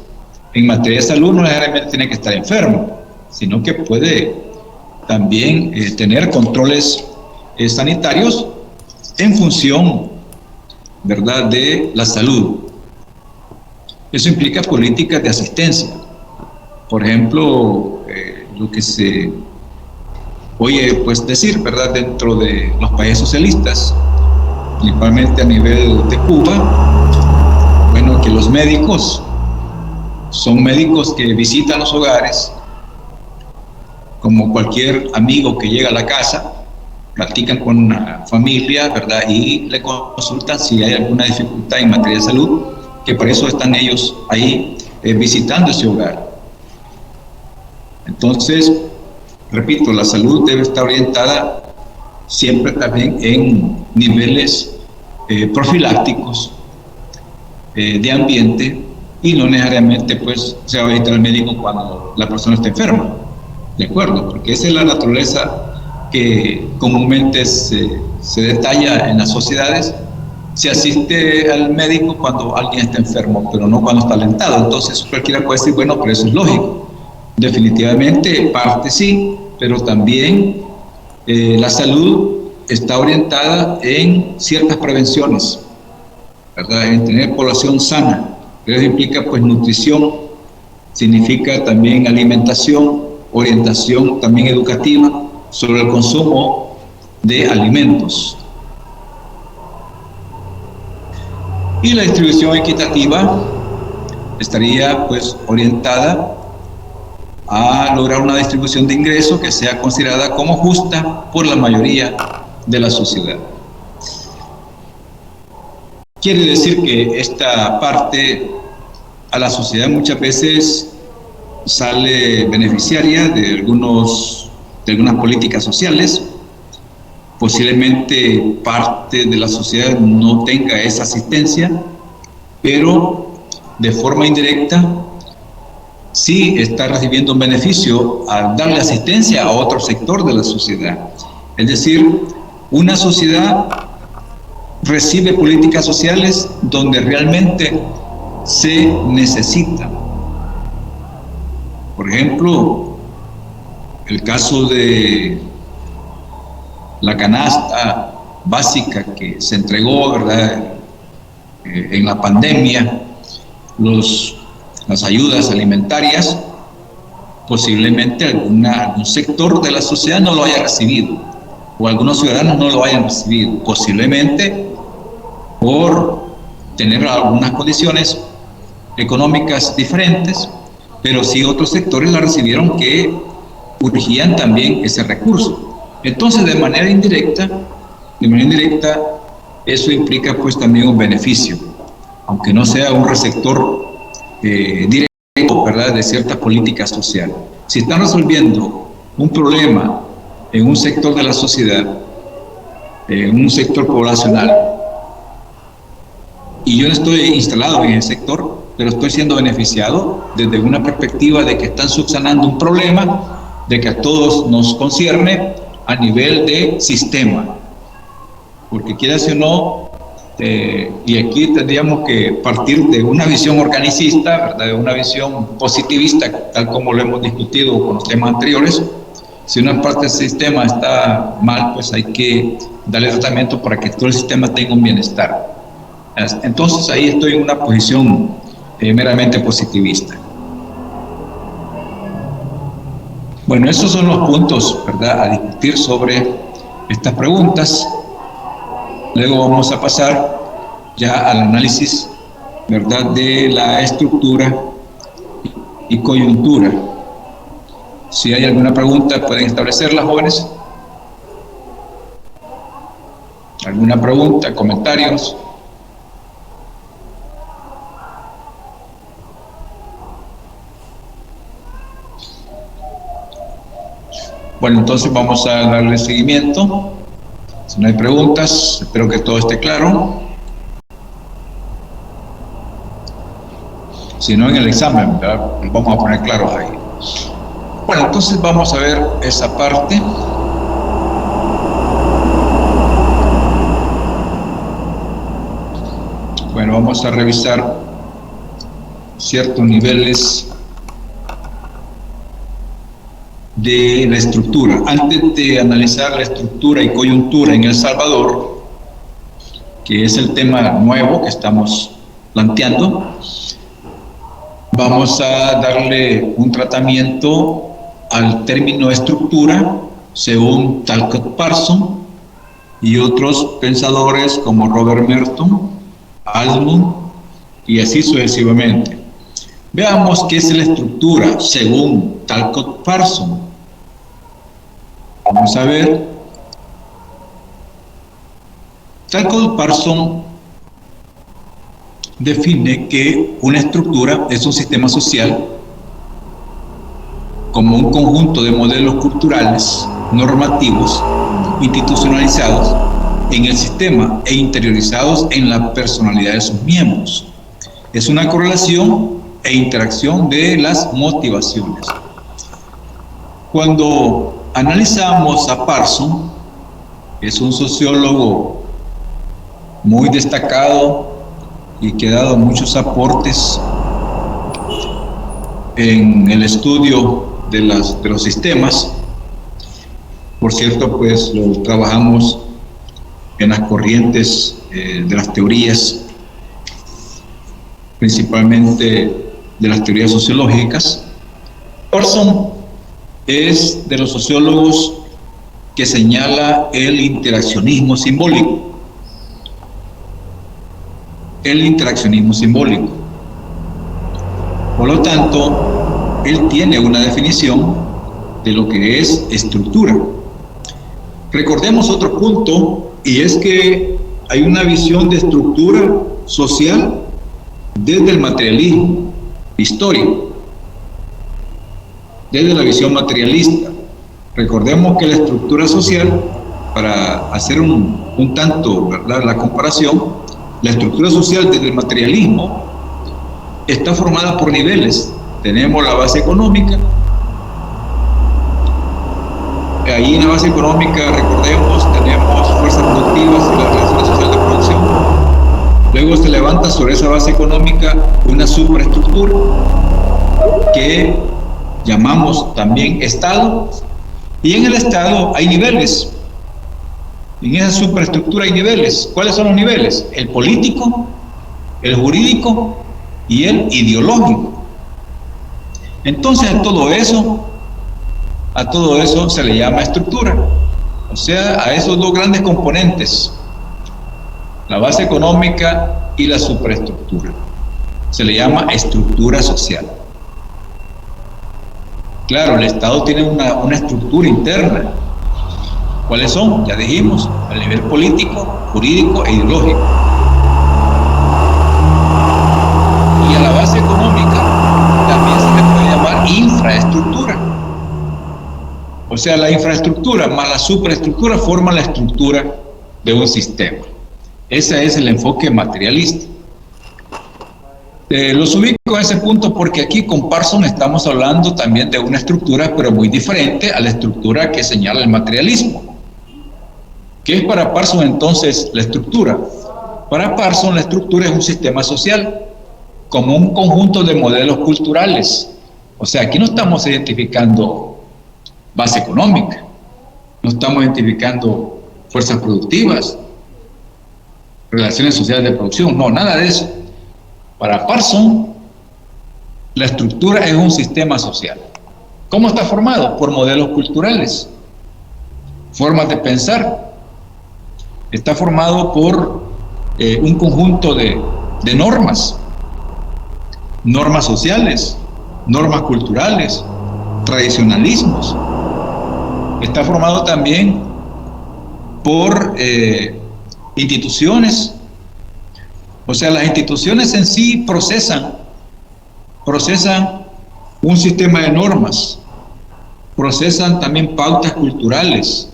en materia de salud. No necesariamente tiene que estar enfermo, sino que puede también tener controles sanitarios en función, ¿verdad?, de la salud. Eso implica políticas de asistencia. Por ejemplo, lo que se oye pues decir, ¿verdad?, dentro de los países socialistas, principalmente a nivel de Cuba, bueno, que los médicos son médicos que visitan los hogares, como cualquier amigo que llega a la casa, platican con una familia, ¿verdad?, y le consultan si hay alguna dificultad en materia de salud, que por eso están ellos ahí visitando ese hogar. Entonces, repito, la salud debe estar orientada siempre también en niveles profilácticos de ambiente, y no necesariamente pues se va a visitar al médico cuando la persona está enferma, ¿de acuerdo? Porque esa es la naturaleza que comúnmente se detalla en las sociedades. Se asiste al médico cuando alguien está enfermo, pero no cuando está alentado. Entonces cualquiera puede decir, bueno, pero eso es lógico. Definitivamente, parte sí, pero también la salud está orientada en ciertas prevenciones, ¿verdad?, en tener población sana. Eso implica pues nutrición, significa también alimentación, orientación también educativa sobre el consumo de alimentos. Y la distribución equitativa estaría pues orientada a lograr una distribución de ingresos que sea considerada como justa por la mayoría de la sociedad. Quiere decir que esta parte a la sociedad muchas veces sale beneficiaria de algunas políticas sociales. Posiblemente parte de la sociedad no tenga esa asistencia, pero de forma indirecta sí está recibiendo un beneficio al darle asistencia a otro sector de la sociedad. Es decir, una sociedad recibe políticas sociales donde realmente se necesita. Por ejemplo, el caso de la canasta básica que se entregó, ¿verdad?, en la pandemia, las ayudas alimentarias, posiblemente algún sector de la sociedad no lo haya recibido, o algunos ciudadanos no lo hayan recibido, posiblemente por tener algunas condiciones económicas diferentes, pero sí otros sectores la recibieron que urgían también ese recurso. Entonces, de manera indirecta, eso implica pues también un beneficio, aunque no sea un receptor directo, ¿verdad?, de cierta política social. Si están resolviendo un problema en un sector de la sociedad, en un sector poblacional, y yo no estoy instalado en el sector, pero estoy siendo beneficiado desde una perspectiva de que están subsanando un problema, de que a todos nos concierne a nivel de sistema. Porque quiera o no, y aquí tendríamos que partir de una visión organicista, ¿verdad?, de una visión positivista, tal como lo hemos discutido con los temas anteriores. Si una parte del sistema está mal, pues hay que darle tratamiento para que todo el sistema tenga un bienestar. Entonces ahí estoy en una posición meramente positivista. Bueno, esos son los puntos, ¿verdad?, a discutir sobre estas preguntas. Luego vamos a pasar ya al análisis, ¿verdad?, de la estructura y coyuntura. Si hay alguna pregunta, pueden establecerla, jóvenes. ¿Alguna pregunta, comentarios? Bueno, entonces vamos a darle seguimiento. Si no hay preguntas, espero que todo esté claro. Si no, en el examen, ¿verdad? Vamos a poner claros ahí. Bueno, entonces vamos a ver esa parte. Bueno, vamos a revisar ciertos niveles de la estructura. Antes de analizar la estructura y coyuntura en El Salvador, que es el tema nuevo que estamos planteando, vamos a darle un tratamiento al término estructura según Talcott Parsons y otros pensadores como Robert Merton, Almond y así sucesivamente. Veamos qué es la estructura según Talcott Parsons. Vamos a ver. Talcott Parsons define que una estructura es un sistema social como un conjunto de modelos culturales, normativos, institucionalizados en el sistema e interiorizados en la personalidad de sus miembros. Es una correlación e interacción de las motivaciones. Cuando analizamos a Parsons, es un sociólogo muy destacado y que ha dado muchos aportes en el estudio de los sistemas. Por cierto, pues lo trabajamos en las corrientes de las teorías, principalmente de las teorías sociológicas. Parsons es de los sociólogos que señala el interaccionismo simbólico. El interaccionismo simbólico. Por lo tanto, él tiene una definición de lo que es estructura. Recordemos otro punto, y es que hay una visión de estructura social desde el materialismo histórico, desde la visión materialista. Recordemos que la estructura social, para hacer un tanto, ¿verdad?, la comparación, la estructura social desde el materialismo está formada por niveles. Tenemos la base económica. Ahí en la base económica, recordemos, tenemos fuerzas productivas y la relación social de producción. Luego se levanta sobre esa base económica una superestructura que llamamos también Estado. Y en el Estado hay niveles. En esa superestructura hay niveles. ¿Cuáles son los niveles? El político, el jurídico y el ideológico. Entonces a todo eso se le llama estructura. O sea, a esos dos grandes componentes, la base económica y la superestructura, se le llama estructura social. Claro, el Estado tiene una estructura interna. ¿Cuáles son? Ya dijimos, a nivel político, jurídico e ideológico. Y a la base económica también se le puede llamar infraestructura. O sea, la infraestructura más la superestructura forman la estructura de un sistema. Ese es el enfoque materialista. Los ubico en ese punto porque aquí con Parsons estamos hablando también de una estructura, pero muy diferente a la estructura que señala el materialismo. ¿Qué es para Parsons entonces la estructura? Para Parsons la estructura es un sistema social, como un conjunto de modelos culturales. O sea, aquí no estamos identificando base económica, no estamos identificando fuerzas productivas, relaciones sociales de producción, no, nada de eso. Para Parsons, la estructura es un sistema social. ¿Cómo está formado? Por modelos culturales, formas de pensar. Está formado por un conjunto de normas, normas sociales, normas culturales, tradicionalismos. Está formado también por instituciones. O sea, las instituciones en sí procesan un sistema de normas procesan también pautas culturales.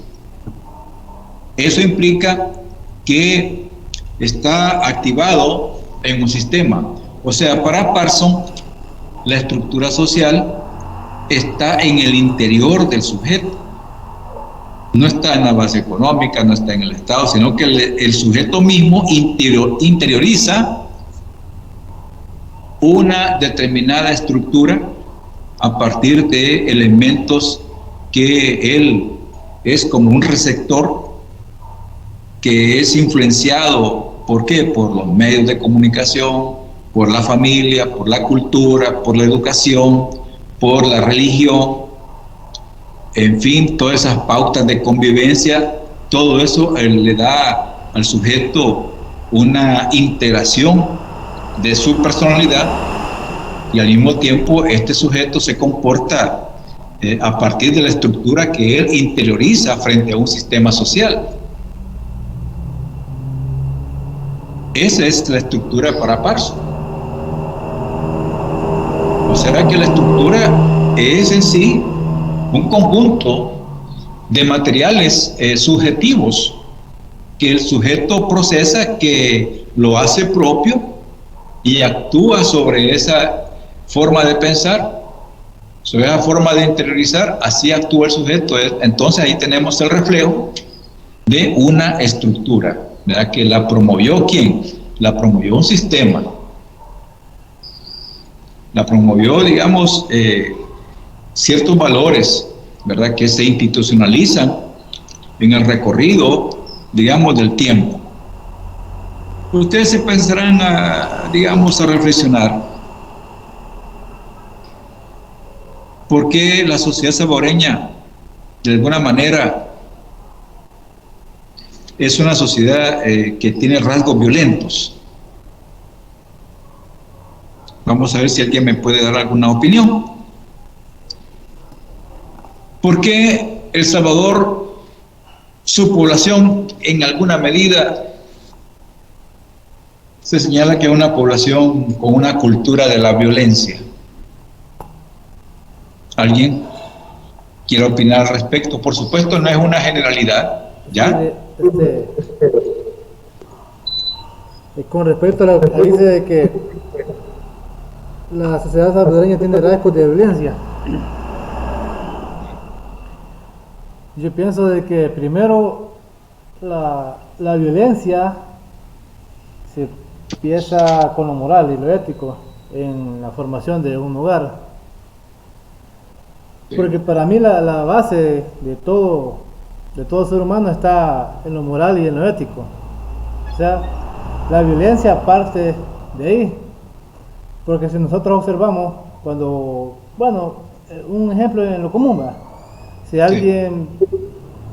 Eso implica que está activado en un sistema. O sea, para Parson, la estructura social está en el interior del sujeto. No está en la base económica, no está en el Estado, sino que el sujeto mismo interioriza una determinada estructura a partir de elementos que él es como un receptor que es influenciado, ¿por qué? Por los medios de comunicación, por la familia, por la cultura, por la educación, por la religión, en fin, todas esas pautas de convivencia, todo eso le da al sujeto una integración de su personalidad y al mismo tiempo este sujeto se comporta a partir de la estructura que él interioriza frente a un sistema social. Esa es la estructura para Parson. ¿O será que la estructura es en sí un conjunto de materiales subjetivos que el sujeto procesa, que lo hace propio y actúa sobre esa forma de pensar, sobre esa forma de interiorizar? Así actúa el sujeto. Entonces ahí tenemos el reflejo de una estructura, ¿verdad? Que la promovió ¿quién? La promovió un sistema. La promovió, digamos, ciertos valores, ¿verdad? Que se institucionalizan en el recorrido, digamos, del tiempo. Ustedes se pensarán digamos, a reflexionar. ¿Por qué la sociedad salvadoreña, de alguna manera, es una sociedad que tiene rasgos violentos? Vamos a ver si alguien me puede dar alguna opinión. ¿Por qué El Salvador, su población, en alguna medida, se señala que es una población con una cultura de la violencia? ¿Alguien quiere opinar al respecto? Por supuesto, no es una generalidad, ¿ya? Con respecto a lo que dice de que la sociedad salvadoreña tiene rasgos de violencia, yo pienso de que primero la violencia se empieza con lo moral y lo ético en la formación de un hogar. Porque para mí la base de todo ser humano está en lo moral y en lo ético. O sea, la violencia parte de ahí. Porque si nosotros observamos, cuando, bueno, un ejemplo en lo común, ¿va? Si alguien,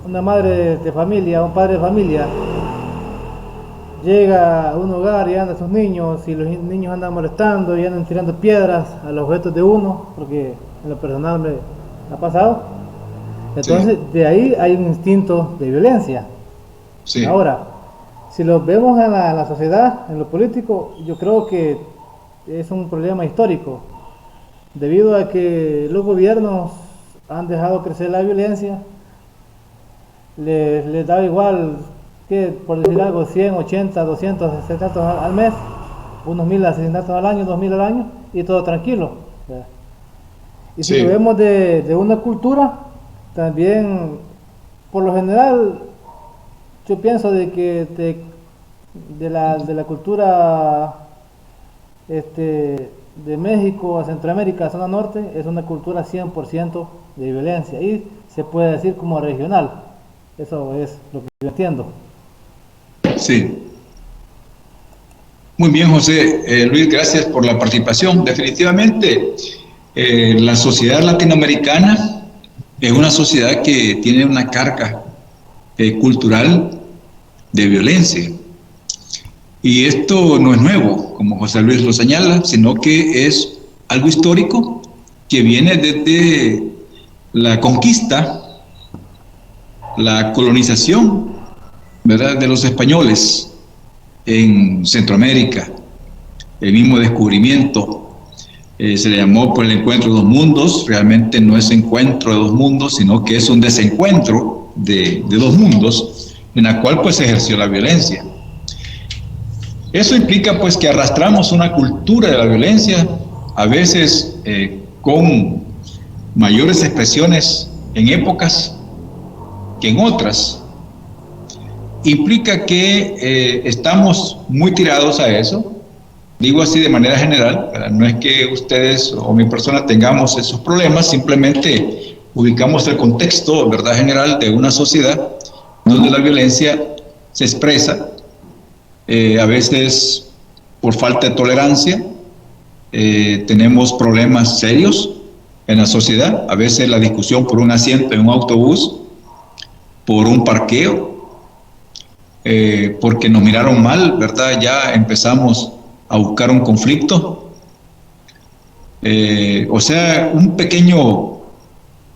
una madre de familia, un padre de familia, llega a un hogar y anda a sus niños, y los niños andan molestando y andan tirando piedras a los objetos de uno, porque en lo personal me ha pasado, entonces de ahí hay un instinto de violencia. Ahora, si lo vemos en la sociedad, en lo político, yo creo que es un problema histórico, debido a que los gobiernos han dejado crecer la violencia, les da igual que, por decir algo, 100, 80, 200 asesinatos al mes, unos 1000 asesinatos al año, 2000 al año, y todo tranquilo, ¿verdad? Y si lo vemos de una cultura, también, por lo general, yo pienso de que de la cultura de México a Centroamérica, zona norte, es una cultura 100% de violencia, y se puede decir como regional. Eso es lo que yo entiendo. Sí. Muy bien, José. Luis, gracias por la participación. Definitivamente, la sociedad latinoamericana es una sociedad que tiene una carga cultural de violencia. Y esto no es nuevo, como José Luis lo señala, sino que es algo histórico que viene desde la conquista, la colonización, ¿verdad?, de los españoles en Centroamérica, el mismo descubrimiento, Se le llamó por el encuentro de dos mundos. Realmente no es encuentro de dos mundos, sino que es un desencuentro de dos mundos, en la cual pues se ejerció la violencia. Eso implica pues que arrastramos una cultura de la violencia, a veces con mayores expresiones en épocas que en otras. Implica que estamos muy tirados a eso. Digo así de manera general, no es que ustedes o mi persona tengamos esos problemas, simplemente ubicamos el contexto, ¿verdad?, general de una sociedad donde la violencia se expresa, a veces por falta de tolerancia. Tenemos problemas serios en la sociedad, a veces la discusión por un asiento en un autobús, por un parqueo, porque nos miraron mal, ¿verdad? Ya empezamos a buscar un conflicto. O sea, un pequeño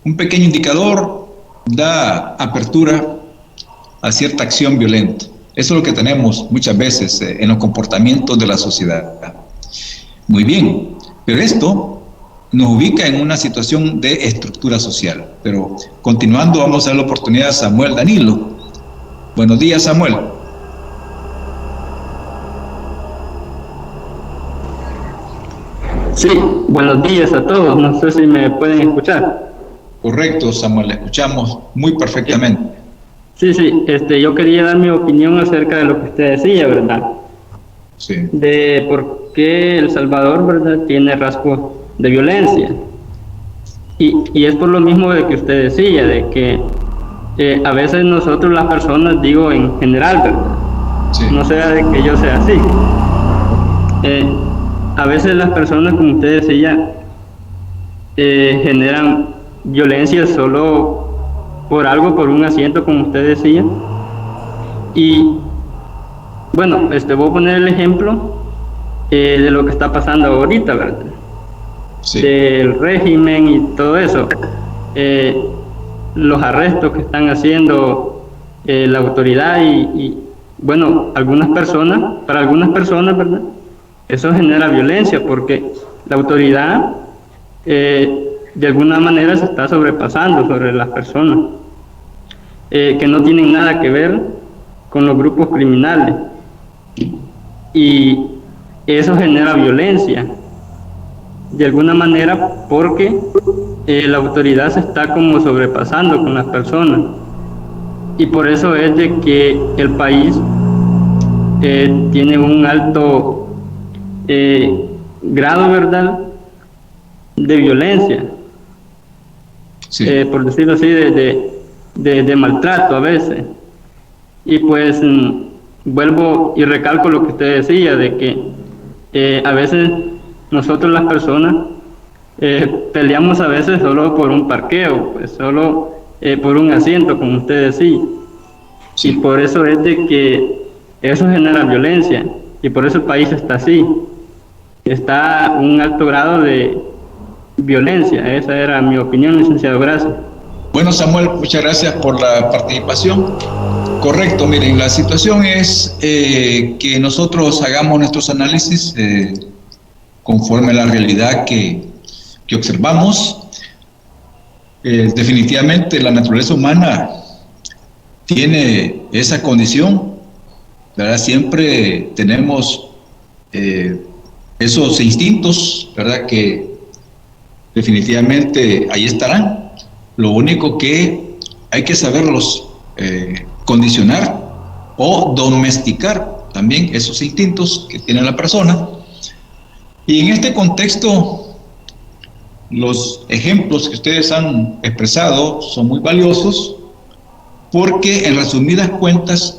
indicador da apertura a cierta acción violenta. Eso es lo que tenemos muchas veces en los comportamientos de la sociedad. Muy bien, pero esto nos ubica en una situación de estructura social. Pero continuando, vamos a dar la oportunidad a Samuel Danilo. Buenos días, Samuel. Sí, buenos días a todos. No sé si me pueden escuchar. Correcto, Samuel, le escuchamos muy perfectamente. Sí, yo quería dar mi opinión acerca de lo que usted decía, ¿verdad? Sí. De por qué El Salvador, ¿verdad?, tiene rasgos de violencia. Y es por lo mismo de que usted decía, de que a veces nosotros las personas, digo en general, ¿verdad? Sí. No sea de que yo sea así. A veces las personas, como usted decía, generan violencia solo por algo, por un asiento, como usted decía. Y bueno, voy a poner el ejemplo de lo que está pasando ahorita, ¿verdad? Sí. Del régimen y todo eso. Los arrestos que están haciendo la autoridad y bueno, para algunas personas, ¿verdad?, eso genera violencia porque la autoridad de alguna manera se está sobrepasando sobre las personas que no tienen nada que ver con los grupos criminales, y eso genera violencia de alguna manera porque la autoridad se está como sobrepasando con las personas, y por eso es de que el país tiene un alto grado, ¿verdad?, de violencia. Sí. Por decirlo así, de maltrato a veces. Y pues vuelvo y recalco lo que usted decía, de que a veces nosotros las personas peleamos a veces solo por un parqueo, pues solo por un asiento, como usted decía. Sí. Y por eso es de que eso genera violencia, y por eso el país está así. Está a un alto grado de violencia. Esa era mi opinión, licenciado. Gracias. Bueno, Samuel, muchas gracias por la participación. Correcto, miren, la situación es que nosotros hagamos nuestros análisis conforme a la realidad que observamos. Definitivamente la naturaleza humana tiene esa condición, ¿verdad? Siempre tenemos esos instintos, ¿verdad?, que definitivamente ahí estarán. Lo único que hay que saberlos condicionar o domesticar también esos instintos que tiene la persona. Y en este contexto, los ejemplos que ustedes han expresado son muy valiosos, porque en resumidas cuentas,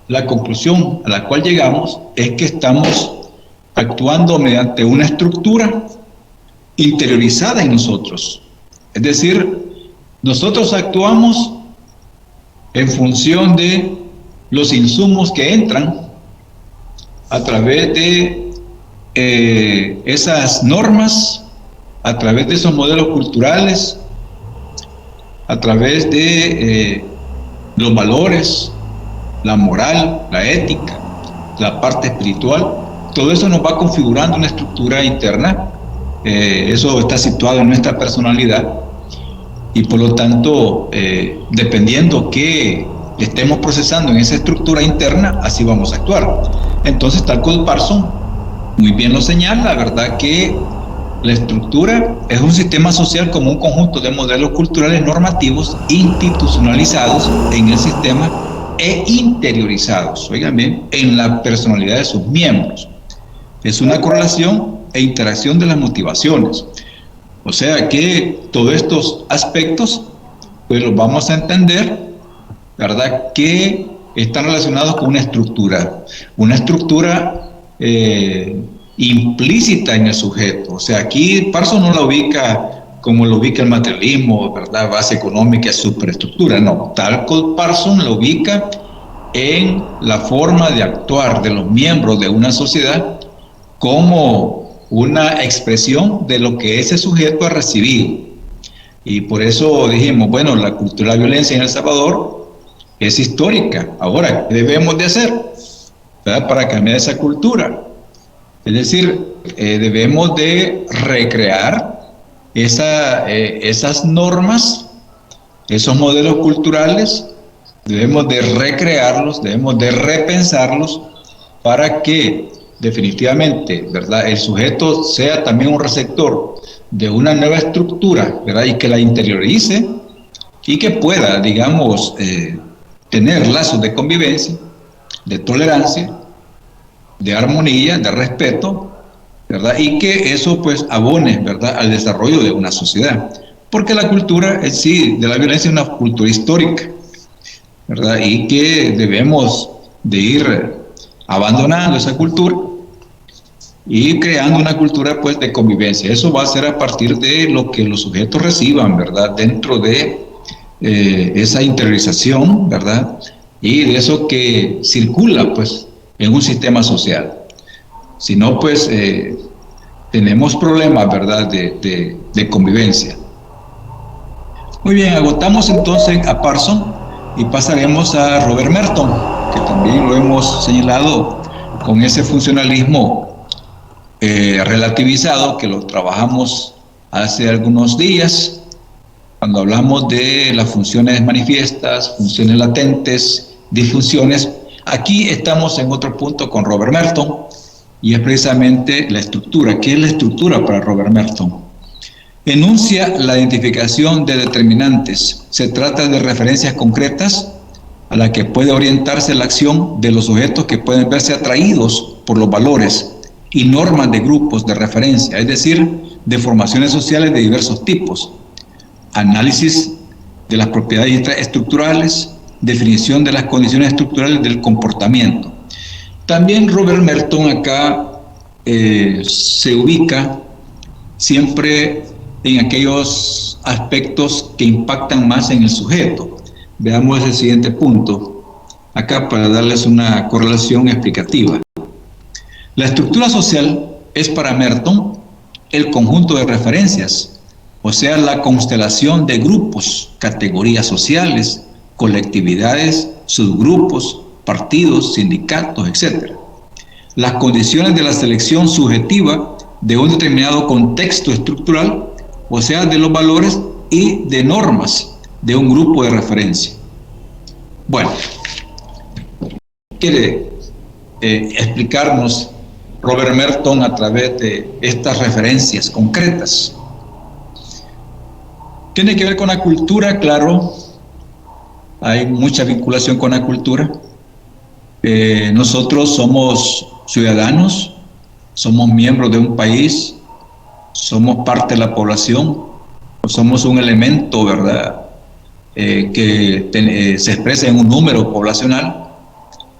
la conclusión a la cual llegamos es que estamos actuando mediante una estructura interiorizada en nosotros. Es decir, nosotros actuamos en función de los insumos que entran a través de esas normas, a través de esos modelos culturales, a través de los valores, la moral, la ética, la parte espiritual. Todo eso nos va configurando una estructura interna Eso está situado en nuestra personalidad y por lo tanto, dependiendo qué estemos procesando en esa estructura interna, así vamos a actuar. Entonces, tal cual Parson muy bien lo señala, ¿verdad? Que la estructura es un sistema social como un conjunto de modelos culturales normativos institucionalizados en el sistema e interiorizados, oigan bien, en la personalidad de sus miembros. Es una correlación e interacción de las motivaciones. O sea que todos estos aspectos, pues los vamos a entender, ¿verdad? Que están relacionados con una estructura implícita en el sujeto. O sea, aquí Parson no la ubica como lo ubica el materialismo, ¿verdad? Base económica, superestructura. No, tal cual Parson la ubica en la forma de actuar de los miembros de una sociedad como una expresión de lo que ese sujeto ha recibido. Y por eso dijimos, bueno, la cultura de la violencia en El Salvador es histórica. Ahora, ¿qué debemos de hacer, ¿verdad?, para cambiar esa cultura? Es decir, debemos de recrear esas normas, esos modelos culturales, debemos de recrearlos, debemos de repensarlos para que definitivamente, ¿verdad?, el sujeto sea también un receptor de una nueva estructura, ¿verdad?, y que la interiorice y que pueda, digamos, tener lazos de convivencia, de tolerancia, de armonía, de respeto, ¿verdad? Y que eso pues abone, ¿verdad?, al desarrollo de una sociedad. Porque la cultura en sí de la violencia es una cultura histórica, ¿verdad? Y que debemos de ir abandonando esa cultura y creando una cultura pues de convivencia. Eso va a ser a partir de lo que los sujetos reciban, ¿verdad?, dentro de esa interiorización, ¿verdad?, y de eso que circula pues en un sistema social. Si no, pues tenemos problemas, ¿verdad?, de convivencia. Muy bien, agotamos entonces a Parson y pasaremos a Robert Merton, que también lo hemos señalado con ese funcionalismo relativizado que lo trabajamos hace algunos días, cuando hablamos de las funciones manifiestas, funciones latentes, disfunciones. Aquí estamos en otro punto con Robert Merton, y es precisamente la estructura. ¿Qué es la estructura para Robert Merton? Enuncia la identificación de determinantes. Se trata de referencias concretas a las que puede orientarse la acción de los sujetos que pueden verse atraídos por los valores y normas de grupos de referencia, es decir, de formaciones sociales de diversos tipos. Análisis de las propiedades estructurales, definición de las condiciones estructurales del comportamiento. También Robert Merton acá se ubica siempre en aquellos aspectos que impactan más en el sujeto. Veamos el siguiente punto, acá para darles una correlación explicativa. La estructura social es para Merton el conjunto de referencias, o sea, la constelación de grupos, categorías sociales, colectividades, subgrupos, partidos, sindicatos, etc. Las condiciones de la selección subjetiva de un determinado contexto estructural, o sea, de los valores y de normas de un grupo de referencia. Bueno, quiere explicarnos Robert Merton a través de estas referencias concretas. Tiene que ver con la cultura, claro, hay mucha vinculación con la cultura. Nosotros somos ciudadanos, somos miembros de un país, somos parte de la población, somos un elemento, ¿verdad?, que se expresa en un número poblacional.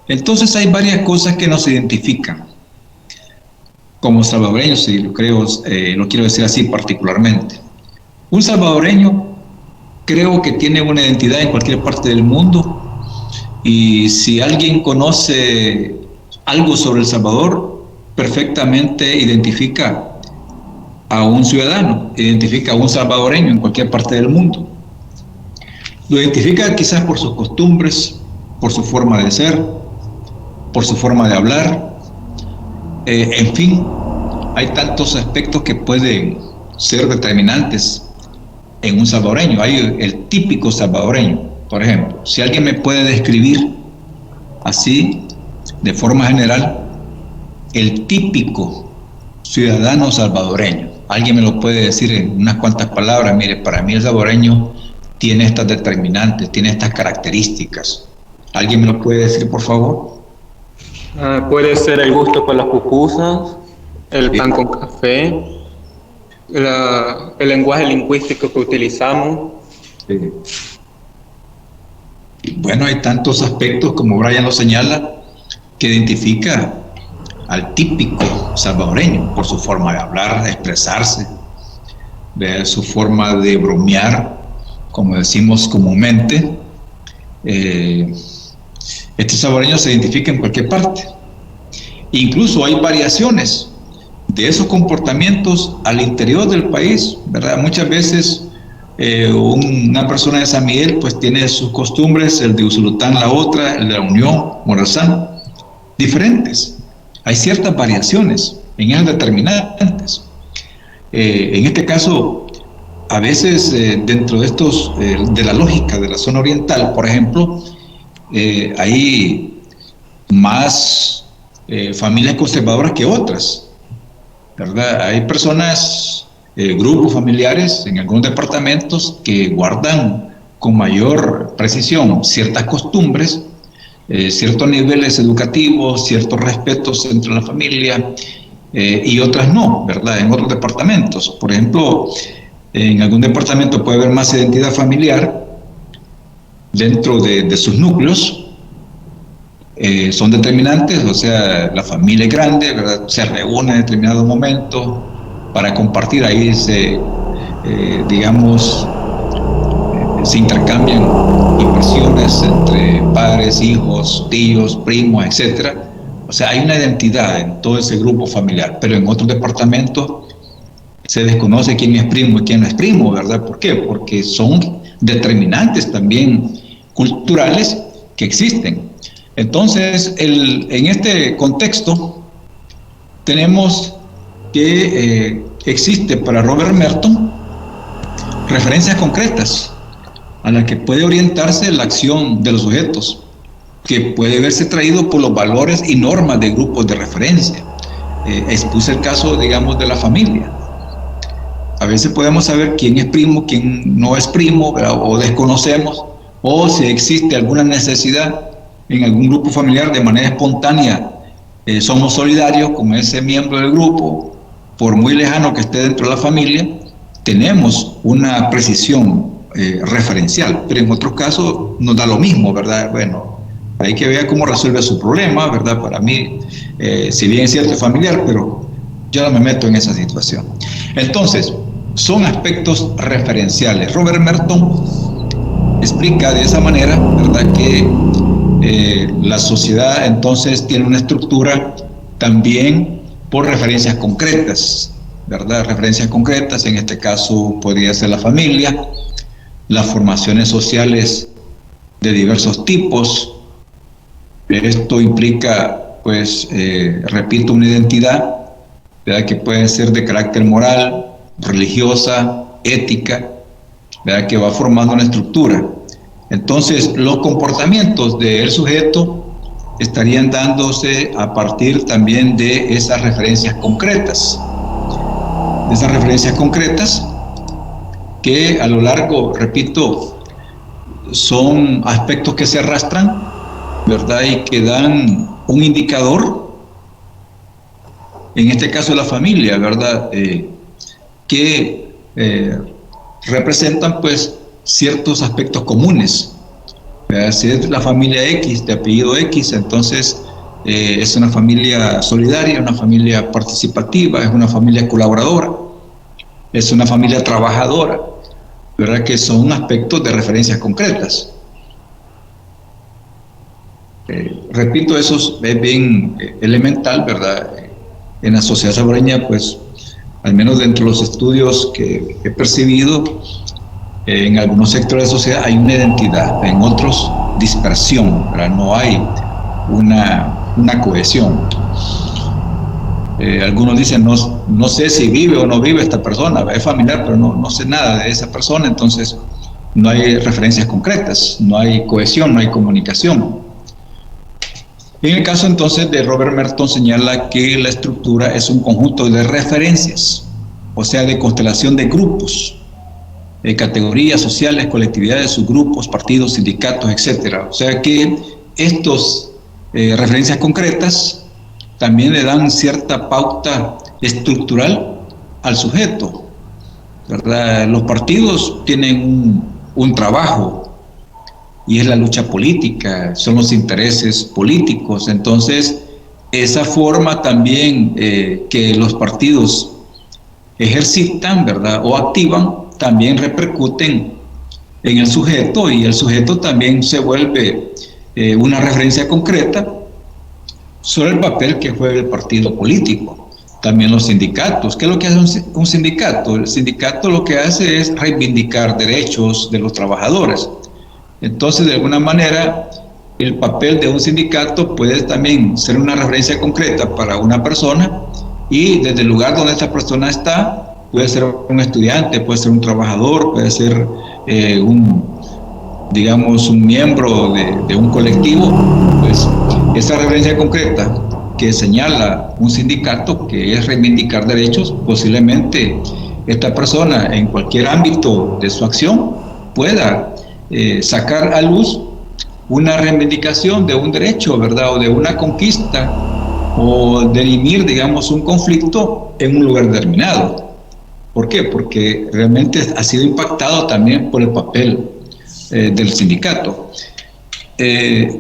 Entonces hay varias cosas que nos identifican como salvadoreños, y lo quiero decir así particularmente. Un salvadoreño creo que tiene una identidad en cualquier parte del mundo, y si alguien conoce algo sobre El Salvador, perfectamente identifica a un ciudadano, identifica a un salvadoreño en cualquier parte del mundo. Lo identifica quizás por sus costumbres, por su forma de ser, por su forma de hablar, en fin, hay tantos aspectos que pueden ser determinantes en un salvadoreño. Hay el típico salvadoreño, por ejemplo. Si alguien me puede describir así, de forma general, el típico ciudadano salvadoreño, alguien me lo puede decir en unas cuantas palabras. Mire, para mí el salvadoreño tiene estas determinantes, tiene estas características. ¿Alguien me lo puede decir, por favor? Puede ser el gusto por las pupusas, el pan con café, el lenguaje lingüístico que utilizamos. Sí. Bueno, hay tantos aspectos, como Brian lo señala, que identifica al típico salvadoreño por su forma de hablar, de expresarse, de su forma de bromear, como decimos comúnmente. Este salvadoreño se identifica en cualquier parte. Incluso hay variaciones de esos comportamientos al interior del país, ¿verdad? Muchas veces una persona de San Miguel pues tiene sus costumbres, el de Usulután la otra, el de la Unión, Morazán, diferentes. Hay ciertas variaciones en esas determinantes. En este caso, a veces dentro de estos, de la lógica de la zona oriental, por ejemplo, hay más familias conservadoras que otras, ¿verdad? Hay personas, grupos familiares en algunos departamentos que guardan con mayor precisión ciertas costumbres, ciertos niveles educativos, ciertos respetos entre la familia, y otras no, ¿verdad? En otros departamentos, por ejemplo, en algún departamento puede haber más identidad familiar dentro de sus núcleos. Son determinantes, o sea, la familia es grande, ¿verdad? Se reúne en determinado momento para compartir, ahí se intercambian impresiones entre padres, hijos, tíos, primos, etcétera. O sea, hay una identidad en todo ese grupo familiar, pero en otros departamentos se desconoce quién es primo y quién no es primo, ¿verdad? ¿Por qué? Porque son determinantes también culturales que existen. Entonces, en este contexto, tenemos que existe para Robert Merton referencias concretas a las que puede orientarse la acción de los sujetos, que puede verse traído por los valores y normas de grupos de referencia. Expuse el caso, digamos, de la familia. A veces podemos saber quién es primo, quién no es primo, ¿verdad? O desconocemos, o si existe alguna necesidad en algún grupo familiar de manera espontánea, somos solidarios con ese miembro del grupo, por muy lejano que esté dentro de la familia, tenemos una precisión referencial, pero en otros casos nos da lo mismo, ¿verdad? Bueno, hay que ver cómo resuelve su problema, ¿verdad? Para mí, si bien es cierto es familiar, pero yo no me meto en esa situación. Entonces, son aspectos referenciales. Robert Merton explica de esa manera, ¿verdad?, que la sociedad entonces tiene una estructura también por referencias concretas, ¿verdad? Referencias concretas, en este caso podría ser la familia, las formaciones sociales de diversos tipos. Esto implica, pues, repito, una identidad, ¿verdad?, que puede ser de carácter moral, religiosa, ética, ¿verdad?, que va formando una estructura. Entonces, los comportamientos del sujeto estarían dándose a partir también de esas referencias concretas. De esas referencias concretas que a lo largo, repito, son aspectos que se arrastran, ¿verdad?, y que dan un indicador, en este caso la familia, ¿verdad?, que representan, pues, ciertos aspectos comunes. Si es la familia X, de apellido X, entonces es una familia solidaria, una familia participativa, es una familia colaboradora, es una familia trabajadora, ¿verdad?, que son aspectos de referencias concretas. Repito, eso es bien elemental, ¿verdad? En la sociedad salvadoreña, pues, al menos dentro de los estudios que he percibido, en algunos sectores de la sociedad hay una identidad, en otros dispersión, ¿verdad? No hay una cohesión. Algunos dicen, no sé si vive o no vive esta persona, es familiar, pero no sé nada de esa persona, entonces no hay referencias concretas, no hay cohesión, no hay comunicación. En el caso entonces de Robert Merton señala que la estructura es un conjunto de referencias, o sea, de constelación de grupos, de categorías sociales, colectividades, subgrupos, partidos, sindicatos, etcétera. O sea que estos referencias concretas también le dan cierta pauta estructural al sujeto, ¿verdad? Los partidos tienen un trabajo y es la lucha política, son los intereses políticos. Entonces, esa forma también que los partidos ejercitan, ¿verdad?, o activan, también repercuten en el sujeto, y el sujeto también se vuelve una referencia concreta sobre el papel que juega el partido político. También los sindicatos. ¿Qué es lo que hace un sindicato? El sindicato lo que hace es reivindicar derechos de los trabajadores. Entonces, de alguna manera, el papel de un sindicato puede también ser una referencia concreta para una persona, y desde el lugar donde esta persona está, puede ser un estudiante, puede ser un trabajador, puede ser un miembro de un colectivo, pues esa referencia concreta que señala un sindicato, que es reivindicar derechos, posiblemente esta persona en cualquier ámbito de su acción pueda sacar a luz una reivindicación de un derecho, ¿verdad?, o de una conquista, o dirimir, digamos, un conflicto en un lugar determinado. ¿Por qué? Porque realmente ha sido impactado también por el papel del sindicato.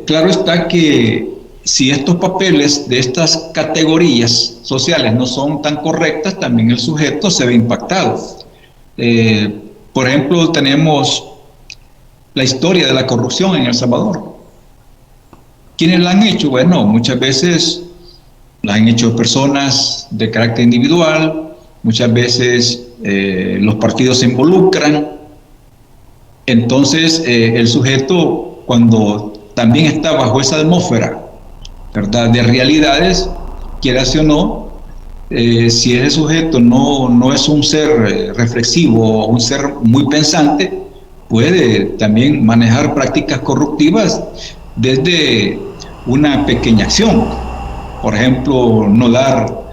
Claro está que si estos papeles de estas categorías sociales no son tan correctas, también el sujeto se ve impactado. Por ejemplo, tenemos la historia de la corrupción en El Salvador. ¿Quiénes la han hecho? Bueno, muchas veces la han hecho personas de carácter individual, muchas veces los partidos se involucran. Entonces, el sujeto, cuando también está bajo esa atmósfera, ¿verdad?, de realidades, quieras o no, si ese sujeto no es un ser reflexivo o un ser muy pensante, puede también manejar prácticas corruptivas desde una pequeña acción. Por ejemplo, no dar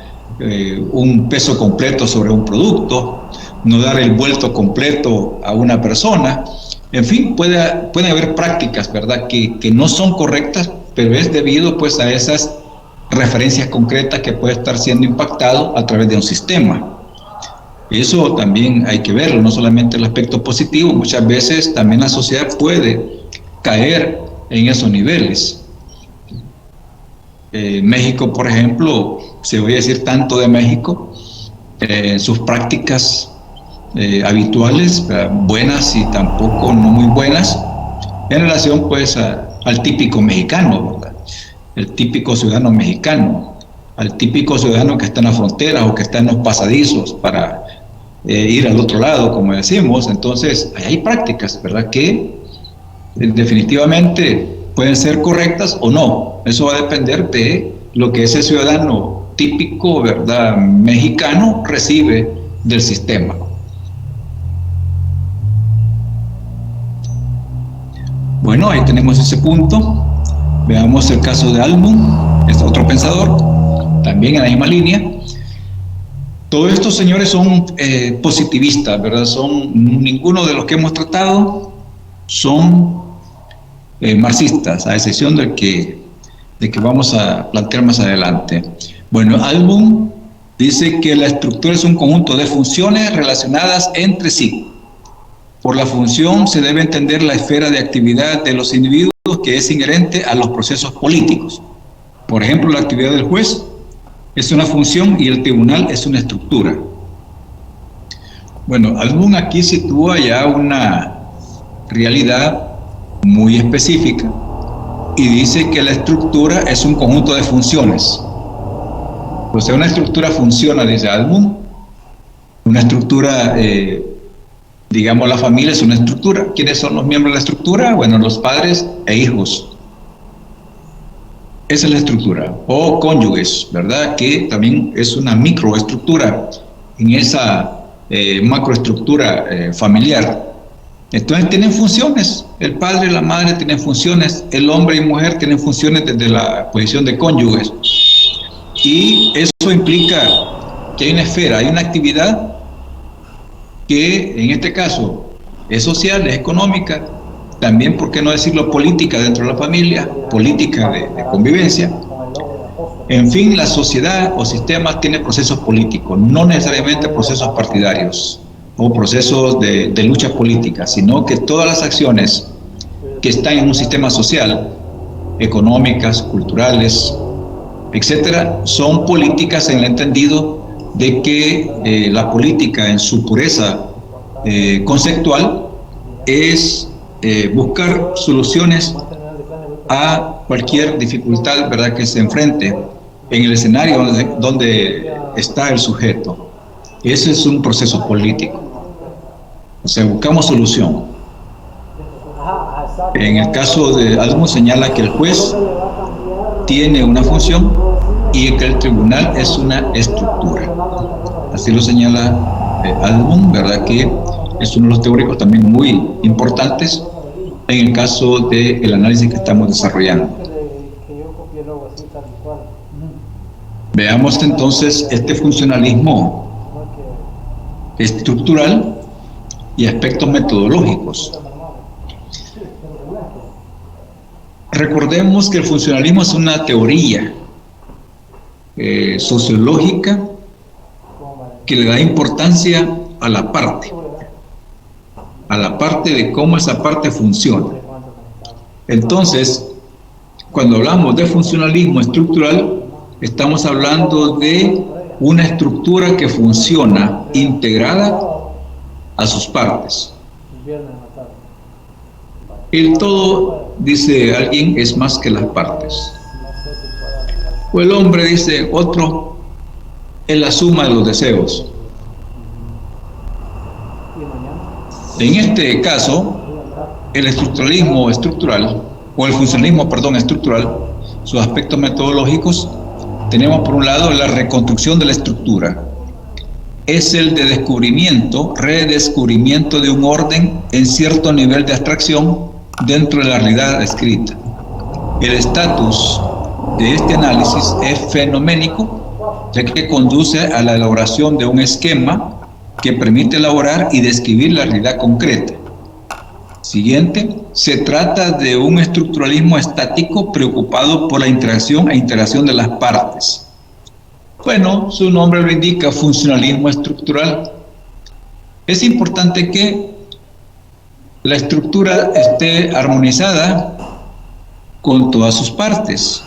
un peso completo sobre un producto, no dar el vuelto completo a una persona. En fin, puede haber prácticas, ¿verdad?, que no son correctas, pero es debido pues a esas referencias concretas que puede estar siendo impactado a través de un sistema. Eso también hay que verlo, no solamente el aspecto positivo, muchas veces también la sociedad puede caer en esos niveles. México, por ejemplo, se voy a decir tanto de México, sus prácticas habituales, buenas y tampoco no muy buenas, en relación pues al típico mexicano, ¿verdad?, el típico ciudadano mexicano, al típico ciudadano que está en la frontera o que está en los pasadizos para ir al otro lado, como decimos. Entonces, hay prácticas, ¿verdad?, que definitivamente pueden ser correctas o no. Eso va a depender de lo que ese ciudadano típico, ¿verdad?, mexicano recibe del sistema. Bueno, ahí tenemos ese punto. Veamos el caso de Album, es otro pensador, también en la misma línea. Todos estos señores son positivistas, ¿verdad? Ninguno de los que hemos tratado son marxistas, a excepción del que vamos a plantear más adelante. Bueno, Album dice que la estructura es un conjunto de funciones relacionadas entre sí. Por la función se debe entender la esfera de actividad de los individuos que es inherente a los procesos políticos. Por ejemplo, la actividad del juez es una función y el tribunal es una estructura. Bueno, Album aquí sitúa ya una realidad muy específica y dice que la estructura es un conjunto de funciones. O sea, una estructura funciona, dice Album. Una estructura, digamos, la familia es una estructura. ¿Quiénes son los miembros de la estructura? Bueno, los padres e hijos. Esa es la estructura. O cónyuges, ¿verdad? Que también es una microestructura en esa macroestructura familiar. Entonces tienen funciones. El padre y la madre tienen funciones. El hombre y mujer tienen funciones desde la posición de cónyuges. Y eso implica que hay una esfera, hay una actividad que en este caso es social, es económica, también, ¿por qué no decirlo, política dentro de la familia, política de convivencia? En fin, la sociedad o sistema tiene procesos políticos, no necesariamente procesos partidarios o procesos de lucha política, sino que todas las acciones que están en un sistema social, económicas, culturales, etcétera, son políticas en el entendido de que la política en su pureza conceptual es buscar soluciones a cualquier dificultad, ¿verdad?, que se enfrente en el escenario donde está el sujeto. Ese es un proceso político. O sea, buscamos solución. En el caso de Admund señala que el juez tiene una función y que el tribunal es una estructura. Así lo señala Admund, ¿verdad?, que es uno de los teóricos también muy importantes en el caso del análisis que estamos desarrollando. Veamos entonces este funcionalismo estructural y aspectos metodológicos. Recordemos que el funcionalismo es una teoría sociológica que le da importancia a la parte de cómo esa parte funciona. Entonces, cuando hablamos de funcionalismo estructural, estamos hablando de una estructura que funciona integrada a sus partes. El todo, dice alguien, es más que las partes. O el hombre, dice otro, es la suma de los deseos. En este caso, el estructuralismo estructural, o el funcionalismo, perdón, estructural, sus aspectos metodológicos, tenemos por un lado la reconstrucción de la estructura. Es el de descubrimiento, redescubrimiento de un orden en cierto nivel de abstracción dentro de la realidad escrita. El estatus de este análisis es fenoménico, ya que conduce a la elaboración de un esquema que permite elaborar y describir la realidad concreta. Siguiente, se trata de un estructuralismo estático preocupado por la interacción e integración de las partes. Bueno, su nombre lo indica, funcionalismo estructural. Es importante que la estructura esté armonizada con todas sus partes.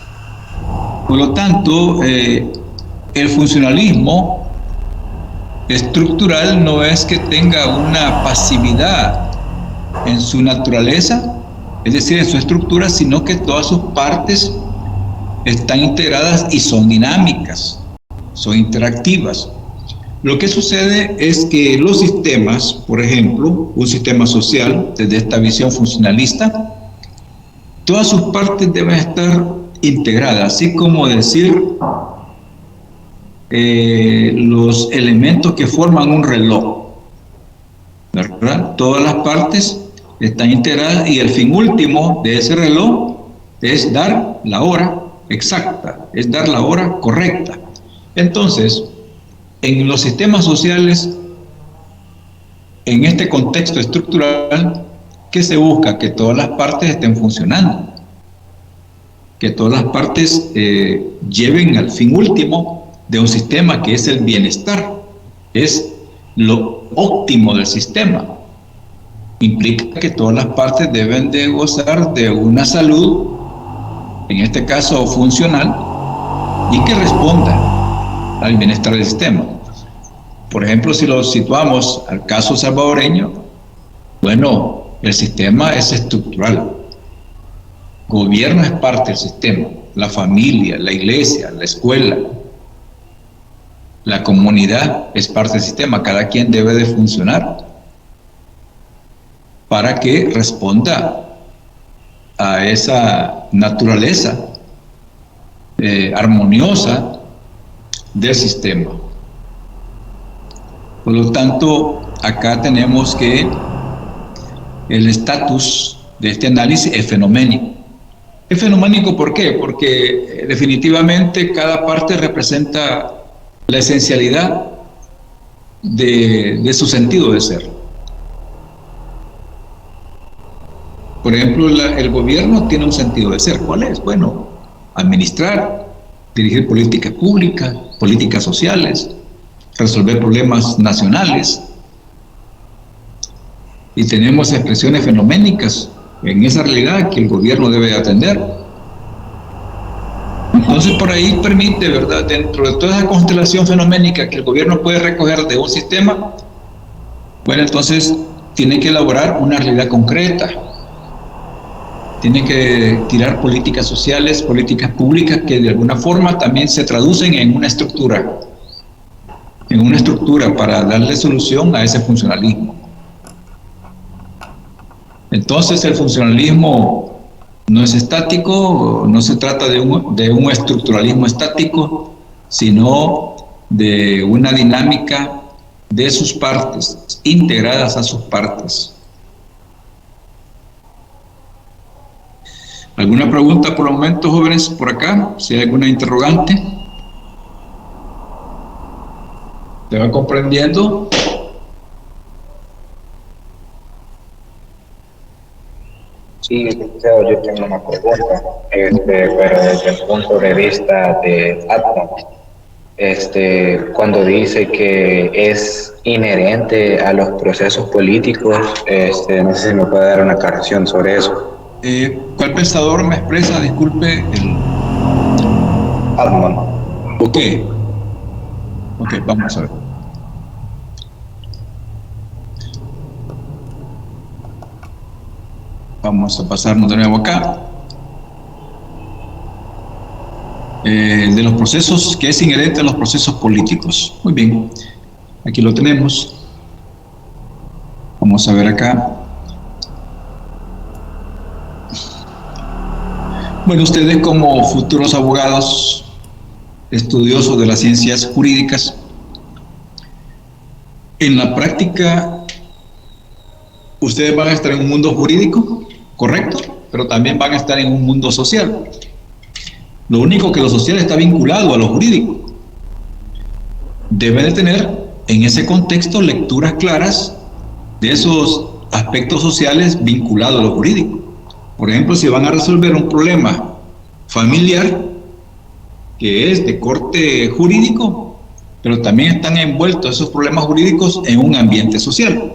Por lo tanto, el funcionalismo estructural no es que tenga una pasividad en su naturaleza, es decir, en su estructura, sino que todas sus partes están integradas y son dinámicas, son interactivas. Lo que sucede es que los sistemas, por ejemplo, un sistema social, desde esta visión funcionalista, todas sus partes deben estar integradas, así como decir los elementos que forman un reloj, ¿verdad? Todas las partes están integradas y el fin último de ese reloj es dar la hora exacta, es dar la hora correcta. Entonces, en los sistemas sociales, en este contexto estructural, ¿qué se busca? Que todas las partes estén funcionando, que todas las partes lleven al fin último de un sistema que es el bienestar, es lo óptimo del sistema. Implica que todas las partes deben de gozar de una salud, en este caso funcional, y que responda al bienestar del sistema. Por ejemplo, si lo situamos al caso salvadoreño, bueno, el sistema es estructural. Gobierno es parte del sistema, la familia, la iglesia, la escuela, la comunidad es parte del sistema, cada quien debe de funcionar para que responda a esa naturaleza armoniosa del sistema. Por lo tanto, acá tenemos que el estatus de este análisis es fenoménico. ¿Es fenoménico por qué? Porque definitivamente cada parte representa la esencialidad de su sentido de ser. Por ejemplo, el gobierno tiene un sentido de ser. ¿Cuál es? Bueno, administrar, dirigir políticas públicas, políticas sociales, resolver problemas nacionales. Y tenemos expresiones fenoménicas en esa realidad que el gobierno debe atender. Entonces, por ahí permite, ¿verdad?, dentro de toda esa constelación fenoménica que el gobierno puede recoger de un sistema, bueno, entonces tiene que elaborar una realidad concreta. Tiene que tirar políticas sociales, políticas públicas que de alguna forma también se traducen en una estructura para darle solución a ese funcionalismo. Entonces el funcionalismo no es estático, no se trata de un estructuralismo estático, sino de una dinámica de sus partes, integradas a sus partes. ¿Alguna pregunta por el momento, jóvenes, por acá? Si hay alguna interrogante. ¿Te van comprendiendo? Sí, licenciado, yo tengo una pregunta, pero desde el punto de vista de Atman, cuando dice que es inherente a los procesos políticos, no sé si me puede dar una aclaración sobre eso. ¿Cuál pensador me expresa? Disculpe. Atman. Ok, vamos a ver. Vamos a pasarnos de nuevo acá. De los procesos, que es inherente a los procesos políticos. Muy bien, aquí lo tenemos. Vamos a ver acá. Bueno, ustedes como futuros abogados, estudiosos de las ciencias jurídicas, en la práctica, ustedes van a estar en un mundo jurídico, correcto, pero también van a estar en un mundo social. Lo único que lo social está vinculado a lo jurídico. Deben de tener en ese contexto lecturas claras de esos aspectos sociales vinculados a lo jurídico. Por ejemplo, si van a resolver un problema familiar que es de corte jurídico, pero también están envueltos esos problemas jurídicos en un ambiente social.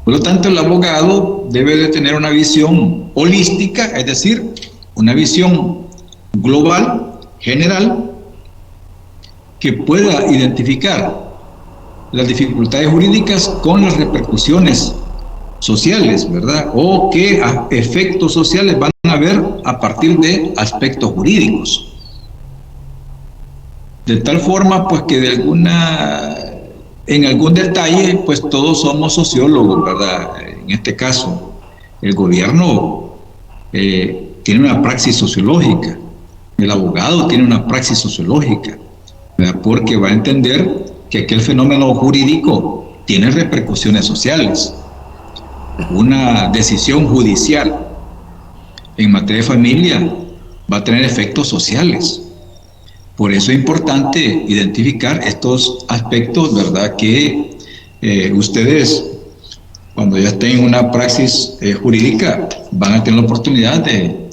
Por lo tanto, el abogado debe de tener una visión holística, es decir, una visión global, general, que pueda identificar las dificultades jurídicas con las repercusiones sociales, ¿verdad? O qué efectos sociales van a haber a partir de aspectos jurídicos. De tal forma, pues, que en algún detalle, pues todos somos sociólogos, ¿verdad? En este caso, el gobierno tiene una praxis sociológica, el abogado tiene una praxis sociológica, ¿verdad? Porque va a entender que aquel fenómeno jurídico tiene repercusiones sociales. Una decisión judicial en materia de familia va a tener efectos sociales. Por eso es importante identificar estos aspectos, ¿verdad? Que ustedes, cuando ya estén en una praxis jurídica, van a tener la oportunidad de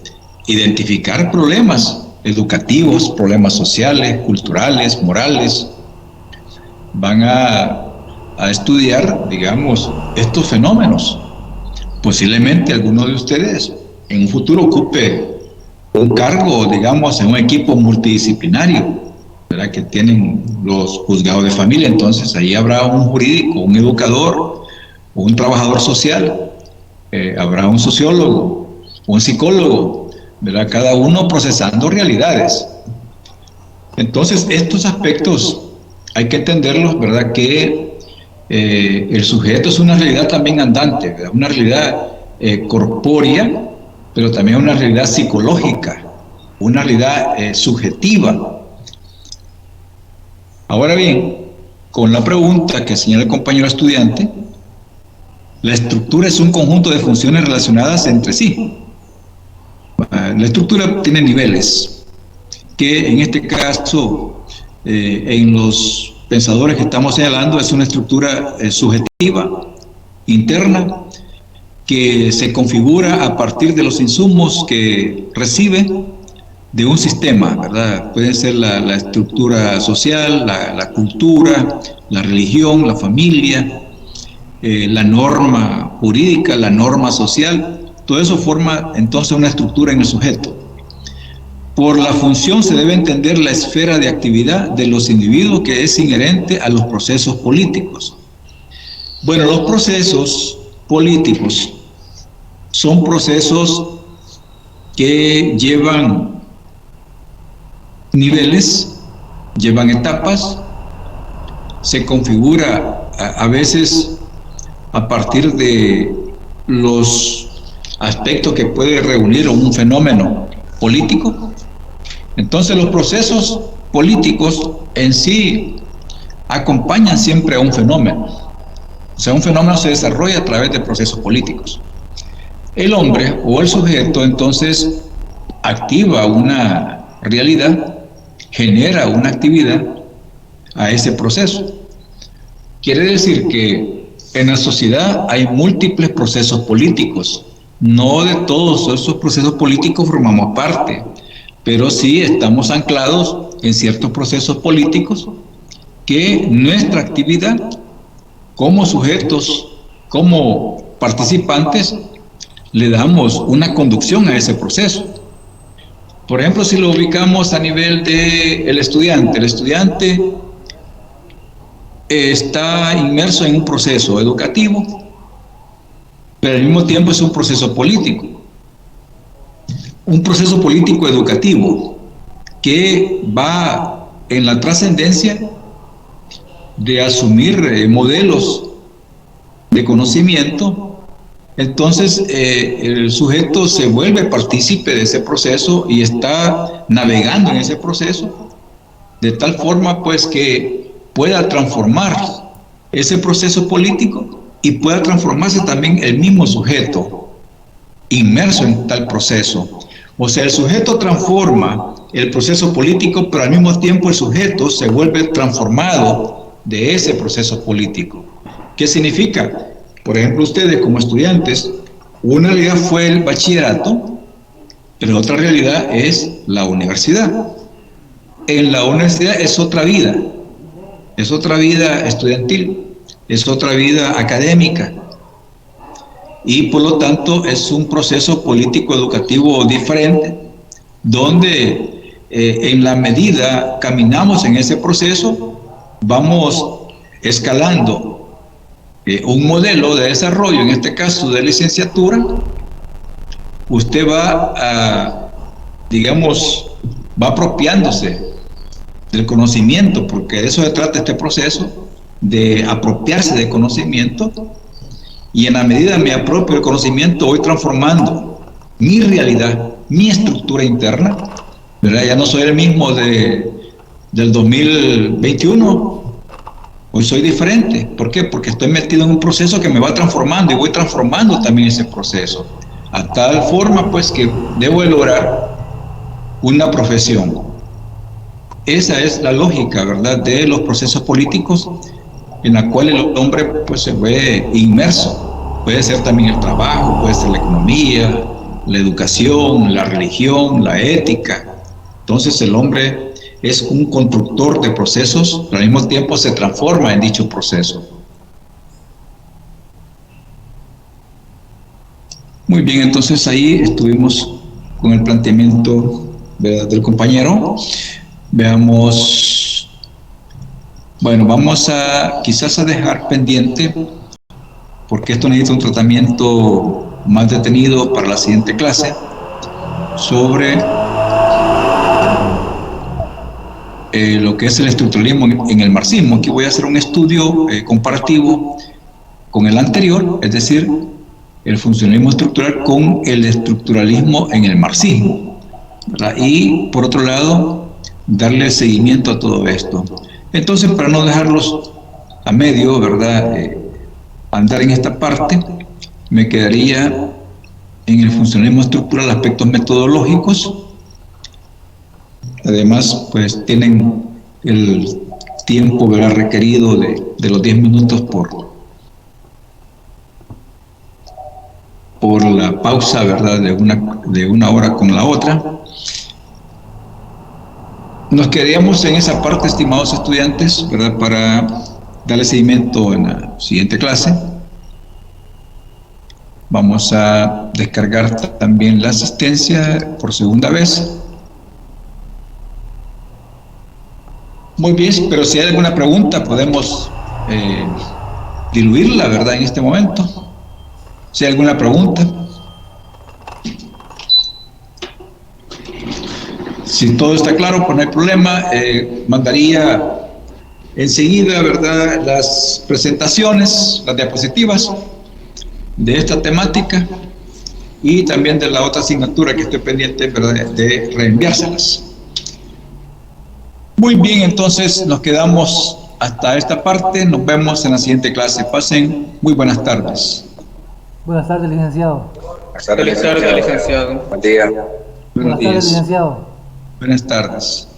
identificar problemas educativos, problemas sociales, culturales, morales. Van a estudiar, digamos, estos fenómenos. Posiblemente alguno de ustedes en un futuro ocupe un cargo, digamos, en un equipo multidisciplinario, ¿verdad?, que tienen los juzgados de familia. Entonces ahí habrá un jurídico, un educador, un trabajador social, habrá un sociólogo, un psicólogo, ¿verdad?, cada uno procesando realidades. Entonces estos aspectos hay que entenderlos, ¿verdad?, que el sujeto es una realidad también andante, ¿verdad?, una realidad corpórea, pero también una realidad psicológica, una realidad subjetiva. Ahora bien, con la pregunta que señala el compañero estudiante, la estructura es un conjunto de funciones relacionadas entre sí. La estructura tiene niveles, que en este caso, en los pensadores que estamos señalando, es una estructura subjetiva, interna, que se configura a partir de los insumos que recibe de un sistema, ¿verdad? Puede ser la estructura social, la cultura, la religión, la familia, la norma jurídica, la norma social. Todo eso forma entonces una estructura en el sujeto. Por la función se debe entender la esfera de actividad de los individuos que es inherente a los procesos políticos. Bueno, los procesos políticos son procesos que llevan niveles, llevan etapas, se configura a veces a partir de los aspectos que puede reunir un fenómeno político. Entonces los procesos políticos en sí acompañan siempre a un fenómeno. O sea, un fenómeno se desarrolla a través de procesos políticos. El hombre o el sujeto entonces activa una realidad, genera una actividad a ese proceso. Quiere decir que en la sociedad hay múltiples procesos políticos. No de todos esos procesos políticos formamos parte, pero sí estamos anclados en ciertos procesos políticos que nuestra actividad como sujetos, como participantes, le damos una conducción a ese proceso. Por ejemplo, si lo ubicamos a nivel del estudiante, el estudiante está inmerso en un proceso educativo, pero al mismo tiempo es un proceso político. Un proceso político educativo que va en la trascendencia de asumir modelos de conocimiento. Entonces el sujeto se vuelve partícipe de ese proceso y está navegando en ese proceso de tal forma pues que pueda transformar ese proceso político y pueda transformarse también el mismo sujeto inmerso en tal proceso. O sea, el sujeto transforma el proceso político, pero al mismo tiempo el sujeto se vuelve transformado de ese proceso político. ¿Qué significa? Por ejemplo, ustedes como estudiantes, una realidad fue el bachillerato, pero otra realidad es la universidad. En la universidad es otra vida estudiantil, es otra vida académica, y por lo tanto es un proceso político educativo diferente, donde en la medida caminamos en ese proceso, vamos escalando un modelo de desarrollo, en este caso de licenciatura. Usted va apropiándose del conocimiento, porque de eso se trata este proceso, de apropiarse de conocimiento, y en la medida me apropio del conocimiento voy transformando mi realidad, mi estructura interna, ¿verdad? Ya no soy el mismo del 2021, hoy soy diferente. ¿Por qué? Porque estoy metido en un proceso que me va transformando y voy transformando también ese proceso, a tal forma pues que debo de lograr una profesión. Esa es la lógica, ¿verdad?, de los procesos políticos en la cual el hombre pues se ve inmerso. Puede ser también el trabajo, puede ser la economía, la educación, la religión, la ética. Entonces el hombre es un constructor de procesos, pero al mismo tiempo se transforma en dicho proceso. Muy bien, entonces ahí estuvimos con el planteamiento, ¿verdad?, del compañero. Veamos, bueno, vamos a quizás a dejar pendiente, porque esto necesita un tratamiento más detenido para la siguiente clase, sobre lo que es el estructuralismo en el marxismo. Aquí voy a hacer un estudio comparativo con el anterior, es decir, el funcionalismo estructural con el estructuralismo en el marxismo. ¿verdad? Y por otro lado, darle seguimiento a todo esto. Entonces, para no dejarlos a medio, ¿verdad? Andar en esta parte, me quedaría en el funcionalismo estructural, aspectos metodológicos. Además, pues tienen el tiempo, ¿verdad?, requerido de los 10 minutos por la pausa, ¿verdad?, de una hora con la otra. Nos quedaríamos en esa parte, estimados estudiantes, ¿verdad?, para darle seguimiento en la siguiente clase. Vamos a descargar también la asistencia por segunda vez. Muy bien, pero si hay alguna pregunta podemos diluirla, ¿verdad?, en este momento. Si hay alguna pregunta. Si todo está claro, pues no hay problema. Mandaría enseguida, ¿verdad?, las presentaciones, las diapositivas de esta temática y también de la otra asignatura que estoy pendiente, ¿verdad?, de reenviárselas. Muy bien, entonces nos quedamos hasta esta parte. Nos vemos en la siguiente clase. Pasen muy buenas tardes. Buenas tardes, licenciado. Buenas tardes, licenciado. Buen día. Buenos Buenas tardes, días. licenciado. Buenas tardes.